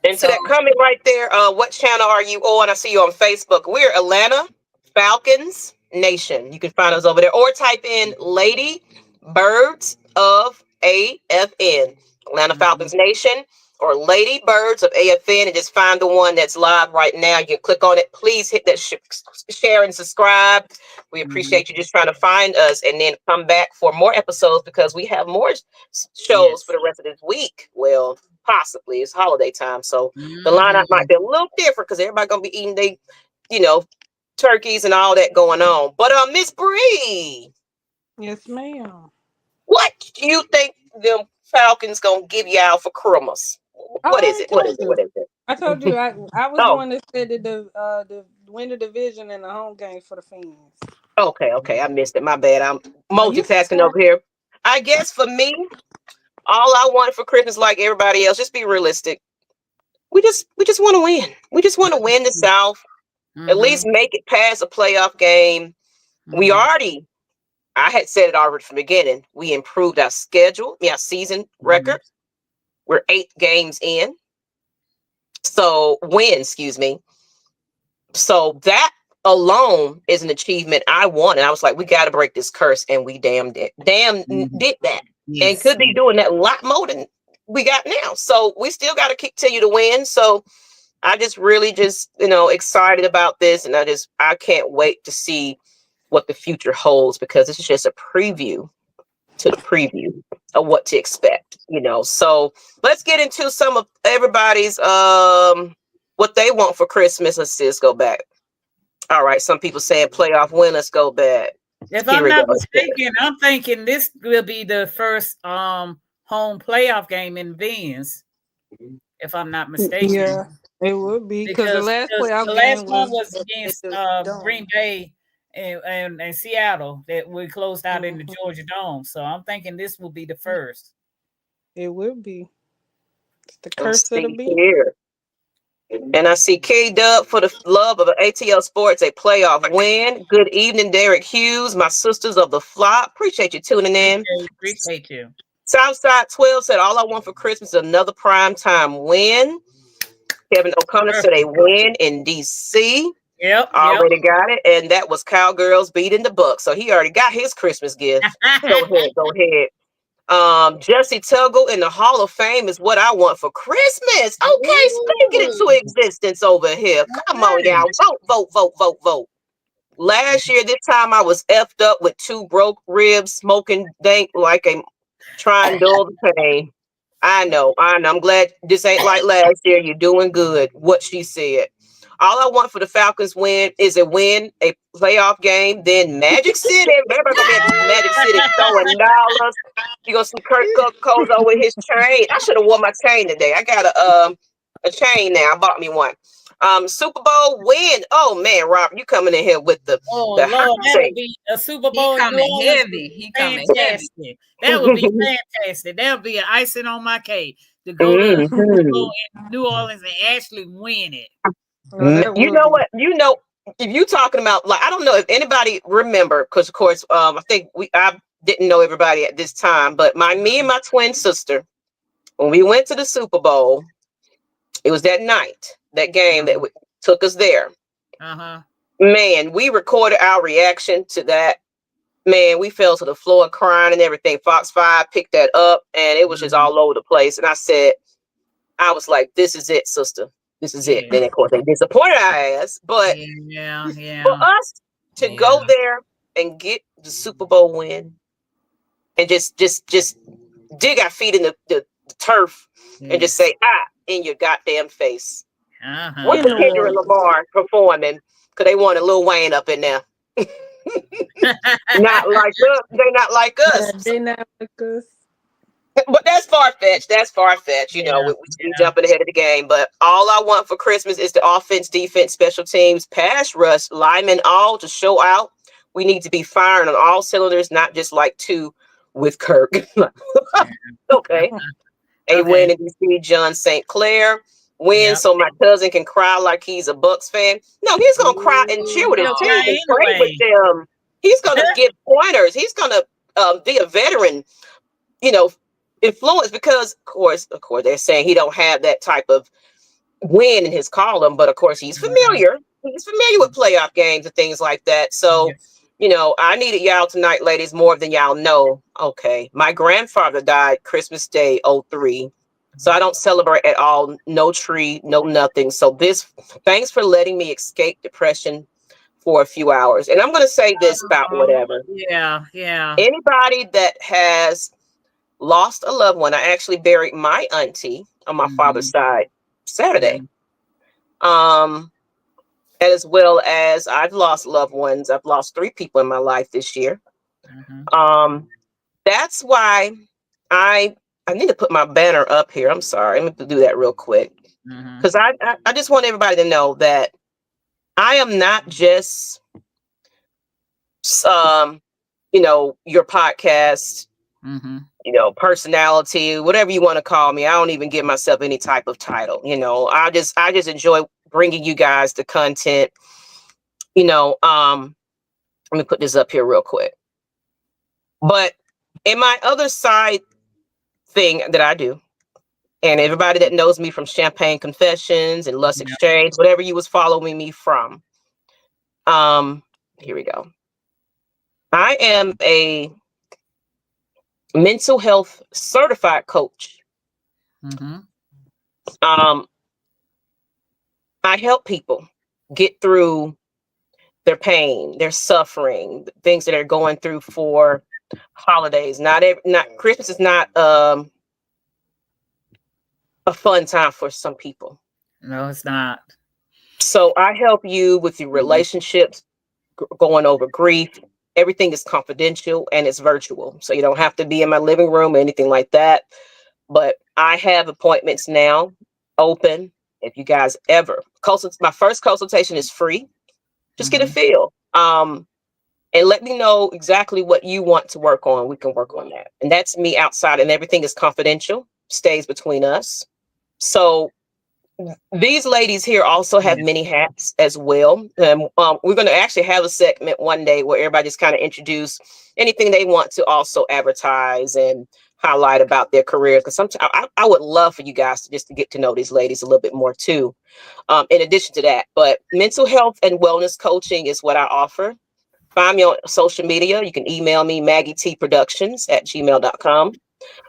and so that comment right there, what channel are you on? I see you on Facebook. We're Atlanta Falcons Nation. You can find us over there, or type in Lady Birds of AFN, Atlanta Falcons Nation, or Lady Birds of AFN, and just find the one that's live right now. You can click on it. Please hit that share and subscribe. We appreciate you just trying to find us, and then come back for more episodes, because we have more shows for the rest of this week. Well, possibly it's holiday time, so the lineup might be a little different because everybody gonna be eating they, turkeys and all that going on. But Miss Bree, yes, ma'am. What do you think them Falcons gonna give y'all for Christmas? What is it? I told you I was the one that said that the win the division and the home game for the fans. Okay, I missed it. My bad. I'm multitasking over here. I guess for me, all I want for Christmas, like everybody else, just be realistic. We just want to win. We just want to win the South. At least make it past a playoff game. I had said it already from the beginning. We improved our schedule, season record. We're 8 games in. So win, excuse me. So that alone is an achievement I want. And I was like, we got to break this curse. And we did that. Yes. And could be doing that a lot more than we got now. So we still got to continue to win. So I just really excited about this. And I can't wait to see what the future holds, because this is just a preview to the preview of what to expect, So let's get into some of everybody's what they want for Christmas. Let's just go back. All right, some people saying playoff win. Let's go back. If I'm not mistaken, I'm thinking this will be the first home playoff game in Vins. If I'm not mistaken. Yeah, it would be, because the last one was against Green Bay and Seattle that we closed out in the Georgia Dome. So I'm thinking this will be the first. It will be. It's the curse of the beast. Here. And I see K-Dub for the love of ATL Sports, a playoff win. Good evening, Derek Hughes, my sisters of the flock. Appreciate you tuning in. Appreciate you. Southside 12 said, all I want for Christmas is another primetime win. Kevin O'Connor said a win in DC. Yep. Already got it. And that was Cowgirls beating the Bucks. So he already got his Christmas gift. Go ahead. Jesse Tuggle in the Hall of Fame is what I want for Christmas. Okay, speak it into existence over here. Come on, y'all. Vote. Last year, this time I was effed up with 2 broke ribs, smoking dank like a trying to dull the pain. I know. I'm glad this ain't like last year. You're doing good. What she said. All I want for the Falcons is a playoff game. Then Magic City. Everybody gonna be at Magic City throwing dollars. You're gonna see Kurt Cole's over his chain. I should have worn my chain today. I got a chain now. I bought me one. Super Bowl win. Oh man, Rob, you coming in here with the Lord, that would be a Super Bowl. He coming heavy. He coming heavy. That would be fantastic. That would be an icing on my cake to go to the Super Bowl in New Orleans and actually win it. You know what? If you talking about, like, I don't know if anybody remember, because of course, I think I didn't know everybody at this time, but me and my twin sister, when we went to the Super Bowl, it was that night, that game that took us there. Man, we recorded our reaction to that. Man, we fell to the floor crying and everything. Fox 5 picked that up, and it was just all over the place. And I was like, this is it, sister. This is it. Then of course they disappointed our ass, but for us to go there and get the Super Bowl win and just dig our feet in the turf and just say in your goddamn face. What's the Kendrick Lamar performing? Because they wanted Lil Wayne up in there. Not like us. They're not like us. They're not like us. But that's far-fetched. We jumping ahead of the game. But all I want for Christmas is the offense, defense, special teams, pass rush, linemen, all to show out. We need to be firing on all cylinders, not just like 2 with Kirk. Okay. A win in DC, John St. Clair. Win so my cousin can cry like he's a Bucks fan. No, he's going to cry and cheer with his team and pray with them. He's going to give pointers. He's going to be a veteran, influence, because of course they're saying he don't have that type of win in his column, but of course he's familiar with playoff games and things like that. So I needed y'all tonight, ladies, more than y'all know. Okay, my grandfather died Christmas Day 2003, so I don't celebrate at all. No tree, no nothing. So thanks for letting me escape depression for a few hours. And I'm going to say this about whatever. Anybody that has lost a loved one. I actually buried my auntie on my father's side Saturday. As well as I've lost loved ones. I've lost 3 people in my life this year. That's why I need to put my banner up here. I'm sorry. Let me do that real quick. Because I just want everybody to know that I am not just your podcast personality, whatever you want to call me. I don't even give myself any type of title. I just enjoy bringing you guys the content. Let me put this up here real quick. But in my other side thing that I do, and everybody that knows me from Champagne Confessions and Lust Exchange, whatever you was following me from, Here we go. I am a mental health certified coach. Mm-hmm. I help people get through their pain, their suffering, the things that they're going through for holidays. Not Christmas is not a fun time for some people. No, it's not. So I help you with your relationships, going over grief. Everything is confidential and it's virtual. So you don't have to be in my living room or anything like that. But I have appointments now open. If you guys ever my first consultation is free. Just get a feel. And let me know exactly what you want to work on. We can work on that. And that's me outside, and everything is confidential, stays between us. So these ladies here also have many hats as well. We're going to actually have a segment one day where everybody just kind of introduce anything they want to also advertise and highlight about their careers. Because sometimes I would love for you guys to just to get to know these ladies a little bit more too. In addition to that, but mental health and wellness coaching is what I offer. Find me on social media. You can email me, Maggietproductions@gmail.com.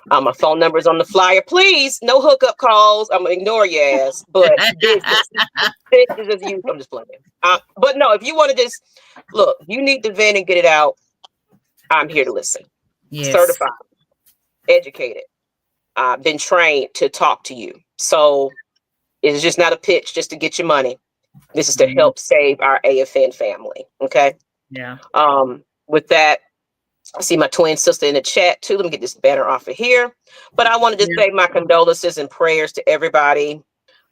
My phone number is on the flyer. Please, no hookup calls. I'm gonna ignore your ass, but business as usual. I'm just playing. But no, if you want to just look, you need to vent and get it out. I'm here to listen. Yes. Certified, educated, been trained to talk to you. So it's just not a pitch just to get your money. This is to help save our AFN family. Okay. Yeah. With that, I see my twin sister in the chat too. Let me get this banner off of here. But I want to just say my condolences and prayers to everybody.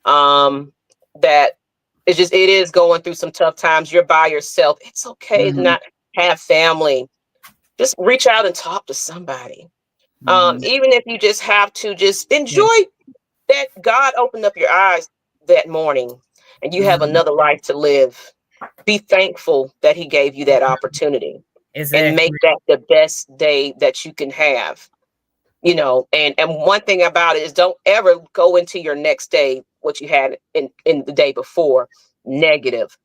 That it is going through some tough times. You're by yourself. It's okay to not have family. Just reach out and talk to somebody. Even if you just have to just enjoy that God opened up your eyes that morning and you have another life to live. Be thankful that he gave you that opportunity. Exactly. And make that the best day that you can have, you know. And one thing about it is don't ever go into your next day what you had in the day before negative,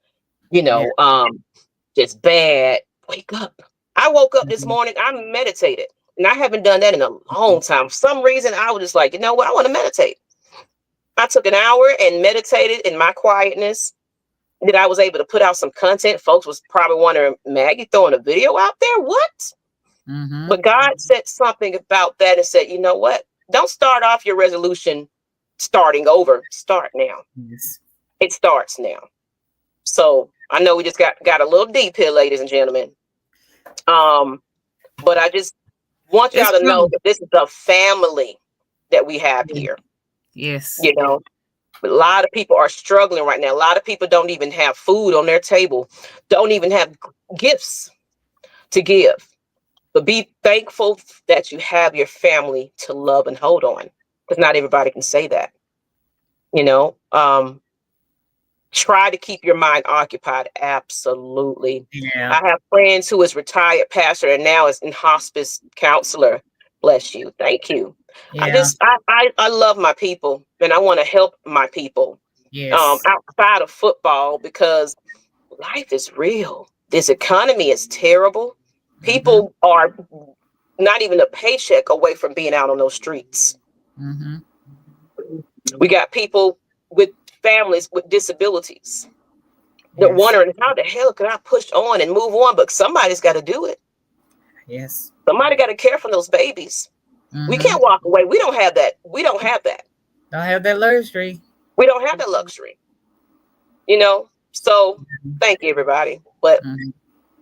you know, just bad. Wake up. I woke up this morning, I meditated, and I haven't done that in a long time. For some reason, I was just like, you know what, I want to meditate. I took an hour and meditated in my quietness. That I was able to put out some content. Folks was probably wondering, Maggie throwing a video out there? What? But God said something about that and said, you know what? Don't start off your resolution starting over. Start now. Yes. It starts now. So I know we just got a little deep here, ladies and gentlemen. But I just want y'all to know that this is a family that we have here. Yes. You know. A lot of people are struggling right now. A lot of people don't even have food on their table, don't even have gifts to give. But be thankful that you have your family to love and hold on, because not everybody can say that. You know, try to keep your mind occupied. Absolutely. Yeah. I have friends who is retired pastor and now is in hospice counselor. Bless you. Thank you. Yeah. I love my people and I want to help my people. Yes. Outside of football, because life is real. This economy is terrible. People are not even a paycheck away from being out on those streets. We got people with families with disabilities. They're wondering, how the hell can I push on and move on? But somebody's got to do it. Yes. Somebody got to care for those babies. We can't walk away. We don't have that. Don't have that luxury. We don't have that luxury. You know? So thank you, everybody. But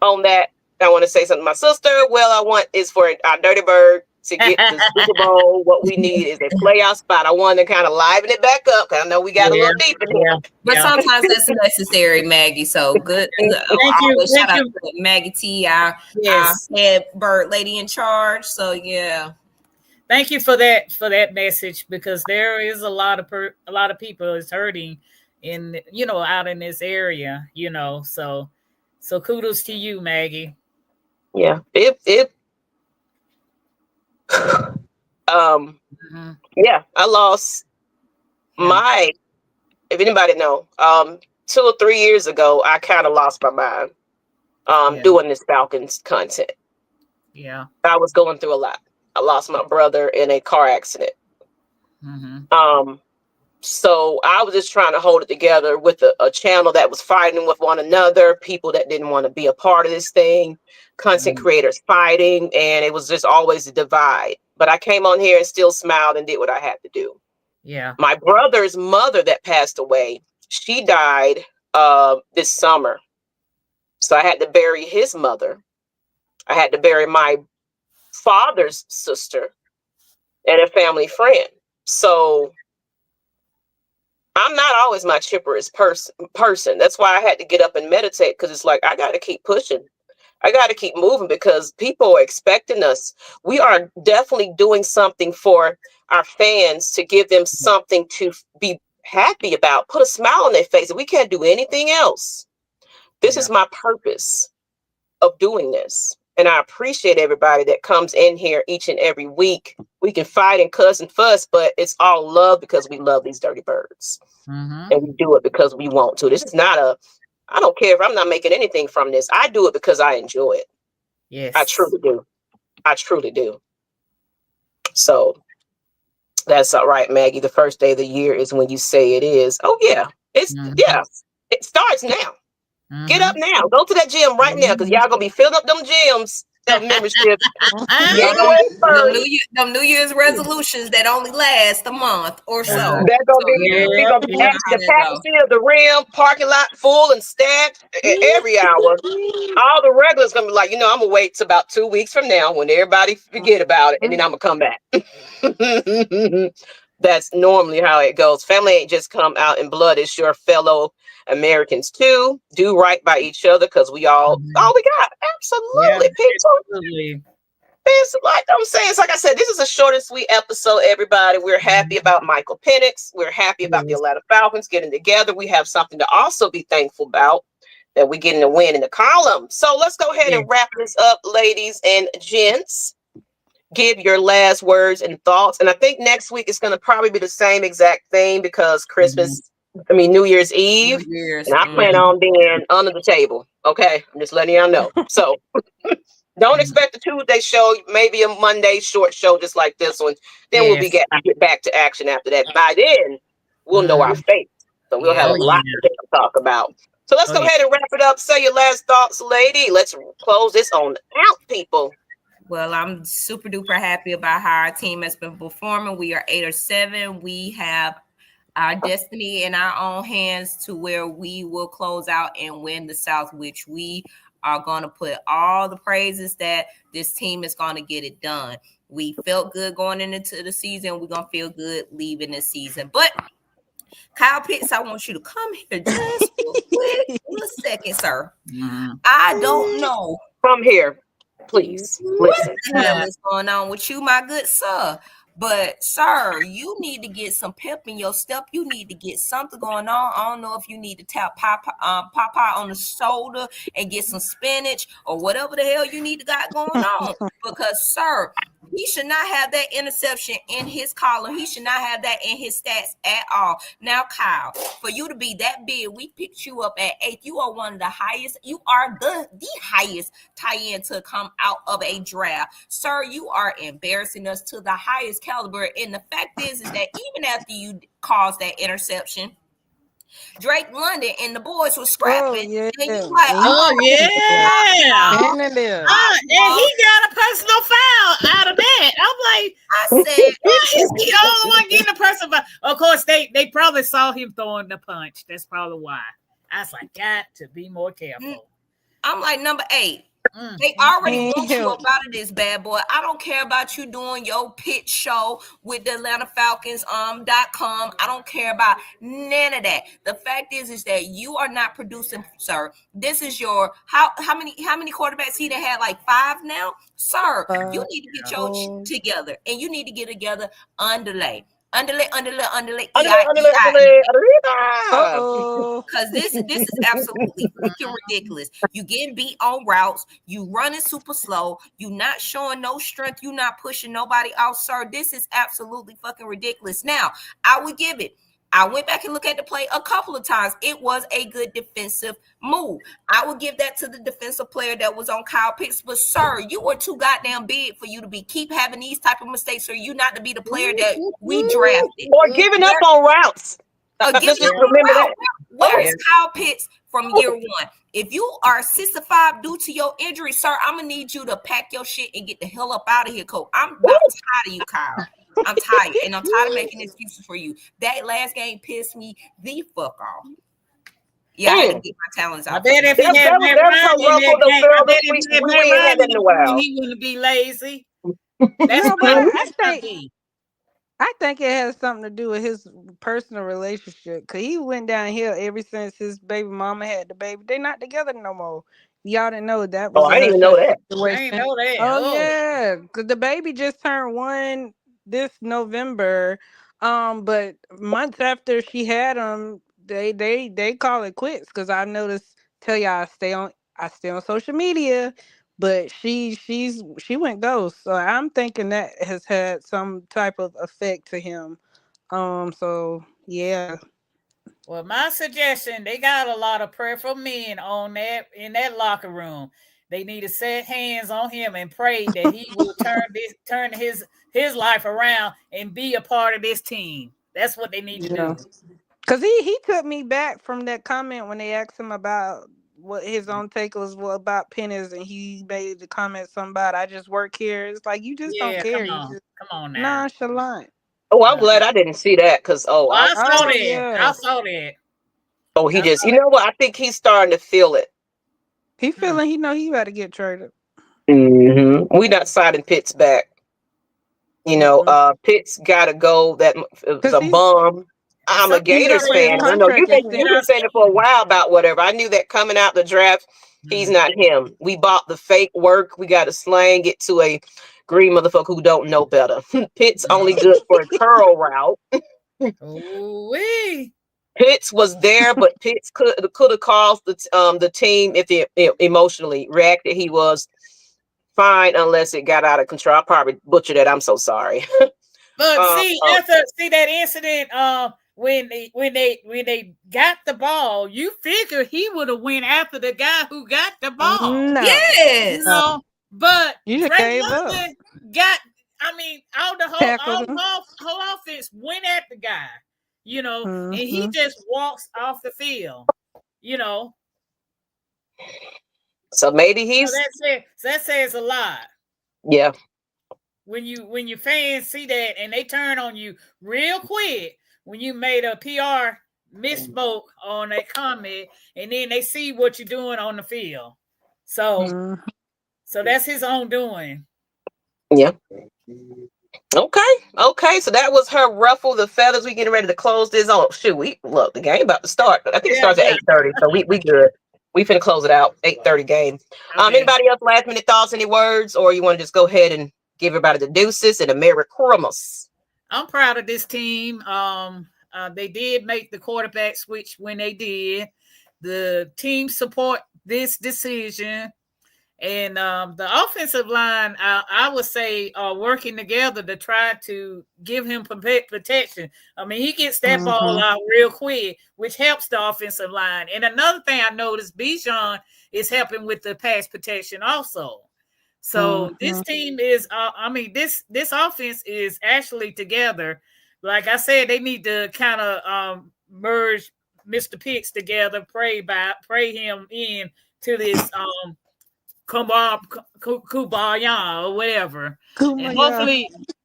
on that, I want to say something to my sister. Well, I want is for our Dirty Bird to get the Super Bowl. What we need is a playoff spot. I want to kind of liven it back up because I know we got a little deep in here. But sometimes that's necessary, Maggie. So good. Thank you. Shout out to Maggie T, our head bird lady in charge. So yeah. Thank you for that message, because there is a lot of people is hurting in, you know, out in this area, you know. So kudos to you, Maggie. Yeah. Yeah, I lost my, if anybody know, 2 or 3 years ago, I kind of lost my mind doing this Falcons content. Yeah. I was going through a lot. I lost my brother in a car accident. So I was just trying to hold it together with a channel that was fighting with one another, people that didn't want to be a part of this thing, content creators fighting, and it was just always a divide. But I came on here and still smiled and did what I had to do. Yeah. My brother's mother that passed away, she died this summer. So I had to bury his mother. I had to bury my father's sister and a family friend. So I'm not always my chipperest person. That's why I had to get up and meditate, because it's like, I got to keep pushing. I got to keep moving because people are expecting us. We are definitely doing something for our fans to give them something to be happy about, put a smile on their face. We can't do anything else. This is my purpose of doing this. And I appreciate everybody that comes in here each and every week. We can fight and cuss and fuss, but it's all love because we love these dirty birds. And we do it because we want to. This is not I don't care if I'm not making anything from this. I do it because I enjoy it. Yes. I truly do. I truly do. So that's all right, Maggie. The first day of the year is when you say it is. Oh, yeah. It's, it starts now. Get up now. Go to that gym right now, because y'all going to be filling up them gyms, that membership. Them New Year's resolutions that only last a month or so. They're going to be the package of the rim, parking lot full and stacked every hour. All the regulars going to be like, I'm going to wait till about 2 weeks from now when everybody forget about it, and then I'm going to come back. That's normally how it goes. Family ain't just come out in blood. It's your fellow Americans too. Do right by each other, because we all we got. Absolutely, people. Absolutely. It's like I'm saying, it's like I said, this is a short and sweet episode, everybody. We're happy about Michael Penix. We're happy about the Atlanta Falcons getting together. We have something to also be thankful about, that we're getting a win in the column. So let's go ahead and wrap this up, ladies and gents. Give your last words and thoughts. And I think next week it's going to probably be the same exact thing, because New Year's Eve. And I plan on being under the table. Okay. I'm just letting y'all know. So don't expect a Tuesday show, maybe a Monday short show just like this one. Then we'll get back to action after that. By then, we'll know our fate. So we'll have a lot to talk about. So let's go ahead and wrap it up. Say your last thoughts, lady. Let's close this on out, people. Well, I'm super duper happy about how our team has been performing. We are 8-7. We have our destiny in our own hands to where we will close out and win the South, which we are going to put all the praises that this team is going to get it done. We felt good going into the season. We're going to feel good leaving the season. But Kyle Pitts, I want you to come here just real quick in a second, sir. I don't know. From here. Please listen. What the hell is going on with you, my good sir? But sir, you need to get some pep in your step. You need to get something going on. I don't know if you need to tap Popeye on the shoulder and get some spinach or whatever the hell you need to got going on. Because sir, he should not have that interception in his column. He should not have that in his stats at all. Now, Kyle, for you to be that big, we picked you up at 8th. You are one of the highest. You are the highest tight end to come out of a draft. Sir, you are embarrassing us to the highest caliber. And the fact is that even after you caused that interception, Drake London and the boys were scrapping. And you like, and he got a personal foul out of that. I'm like, I said, why is he the only one getting a personal foul? Of course, they probably saw him throwing the punch. That's probably why. I was like, got to be more careful. I'm like, number 8. They already want you up out of this bad boy. I don't care about you doing your pitch show with the Atlanta Falcons .com. I don't care about none of that. The fact is that you are not producing, sir. This is your how many quarterbacks he done had? Like 5 now, sir. You need to get your together, and you need to get together underlay. Because this is absolutely freaking ridiculous. You getting beat on routes, you running super slow, you not showing no strength, you not pushing nobody out, sir. This is absolutely fucking ridiculous. Now, I would give it. I went back and looked at the play a couple of times. It was a good defensive move. I would give that to the defensive player that was on Kyle Pitts. But, sir, you were too goddamn big for you to keep having these type of mistakes, for you not to be the player that we drafted. Or giving up on routes. Let's just remember that. Where's Kyle Pitts from year one? If you are 65 due to your injury, sir, I'm going to need you to pack your shit and get the hell up out of here, Coach. I'm about tired of you, Kyle. I'm tired, and I'm tired of making excuses for you. That last game pissed me the fuck off. Yeah, I had to get my talents out. I bet if he had Matt Ryan in that game, he wouldn't be lazy. That's I think it has something to do with his personal relationship, because he went downhill ever since his baby mama had the baby. They're not together no more. Y'all didn't know that. I didn't even know that. I didn't know that. Oh yeah, because the baby just turned 1 this November. But months after she had him, they call it quits, because I noticed. Tell y'all, I stay on social media, but she went ghost. So I'm thinking that has had some type of effect to him. So yeah. Well, my suggestion, they got a lot of prayerful men on that in that locker room. They need to set hands on him and pray that he will turn his life around and be a part of this team. That's what they need to do. Because he took me back from that comment when they asked him about what his own take was about Penix, and he made the comment something about, I just work here. It's like, you just don't care. Come on now. Nonchalant. Oh, I'm glad I didn't see that, because I saw that. Yeah. I saw that. Oh, he just, you know what? I think he's starting to feel it. He feeling he better get traded. Mm-hmm. We not signing Pitts back. Pitts gotta go. That was a bum. I'm a Gators fan. I know you've been saying it for a while about whatever. I knew that coming out the draft. He's not him. We bought the fake work. We got to slang it to a green motherfucker who don't know better. Pitts only good for a curl route. Ooh-wee. Pitts was there, but Pitts could have caused the team if it emotionally reacted. He was fine unless it got out of control. I probably butchered that. I'm so sorry. But see that incident when they got the ball, you figure he would have went after the guy who got the ball. No. Yes. But you Drake London got, all the whole offense went at the guy, and he just walks off the field, So maybe he's. So that says a lot. Yeah. When your fans see that and they turn on you real quick when you made a PR misspoke on that comment, and then they see what you're doing on the field. So that's his own doing. Yeah. Okay. So that was her ruffle the feathers. We getting ready to close this on. Shoot, the game about to start. I think it starts at 8:30. So we good. We finna close it out. 8:30 game. Okay. Anybody else last minute thoughts, any words, or you want to just go ahead and give everybody the deuces and a Merry Christmas? I'm proud of this team. They did make the quarterback switch when they did. The team support this decision. And the offensive line, I would say, are working together to try to give him protection. He gets that ball out real quick, which helps the offensive line. And another thing I noticed, Bijan is helping with the pass protection also. So this team is, this offense is actually together. Like I said, they need to kind of merge Mr. Pitts together, pray him in to this Kumbaya or whatever. And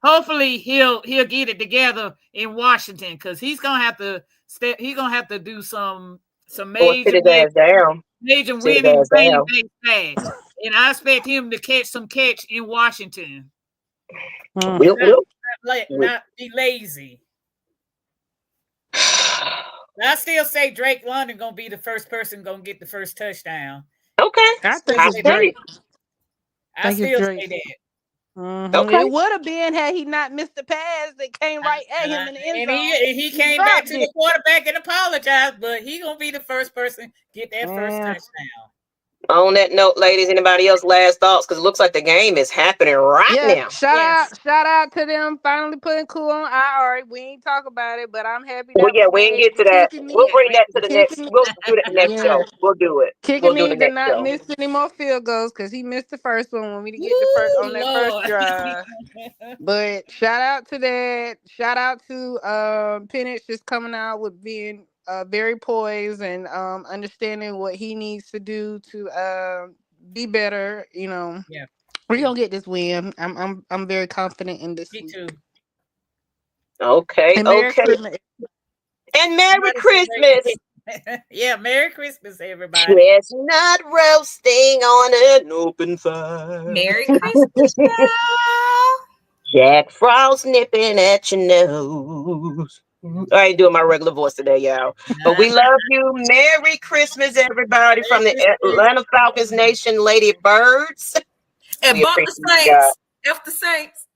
hopefully he'll get it together in Washington, because he's gonna have to do some major winning base. And I expect him to catch in Washington. Not be lazy. I still say Drake London gonna be the first person gonna get the first touchdown. Okay. I think it's Drake. I still say that. Okay. It would have been had he not missed the pass that came right at him in the end zone. And he came back to the quarterback and apologized, but he gonna be the first person get that first touchdown. On that note, ladies, anybody else last thoughts? Because it looks like the game is happening right now. Shout out to them finally putting cool on IR. We ain't talk about it, but I'm happy Well, that yeah, was we ain't made. get to that. We'll bring that to the next. Kicking, We'll do that next show. We'll do it. Kicking We'll do me the to next not show. miss any more field goals because he missed the first one when we didn't get the first on that first drive. But shout out to that. Shout out to Penix just coming out with being very poised and understanding what he needs to do to be better. You know, we're gonna get this win. I'm very confident in this week. Me too. Okay, and Merry Christmas. And Merry Christmas. Yeah, Merry Christmas, everybody. Chestnut roasting on an open fire. Merry Christmas, y'all. Jack Frost nipping at your nose. I ain't doing my regular voice today, y'all. But we love you. Merry Christmas, everybody, from the Atlanta Falcons Nation, Lady Birds. And We bump the Saints. F the Saints.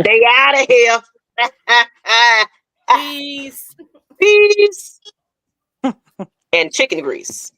They out of here. Peace. Peace. And chicken grease.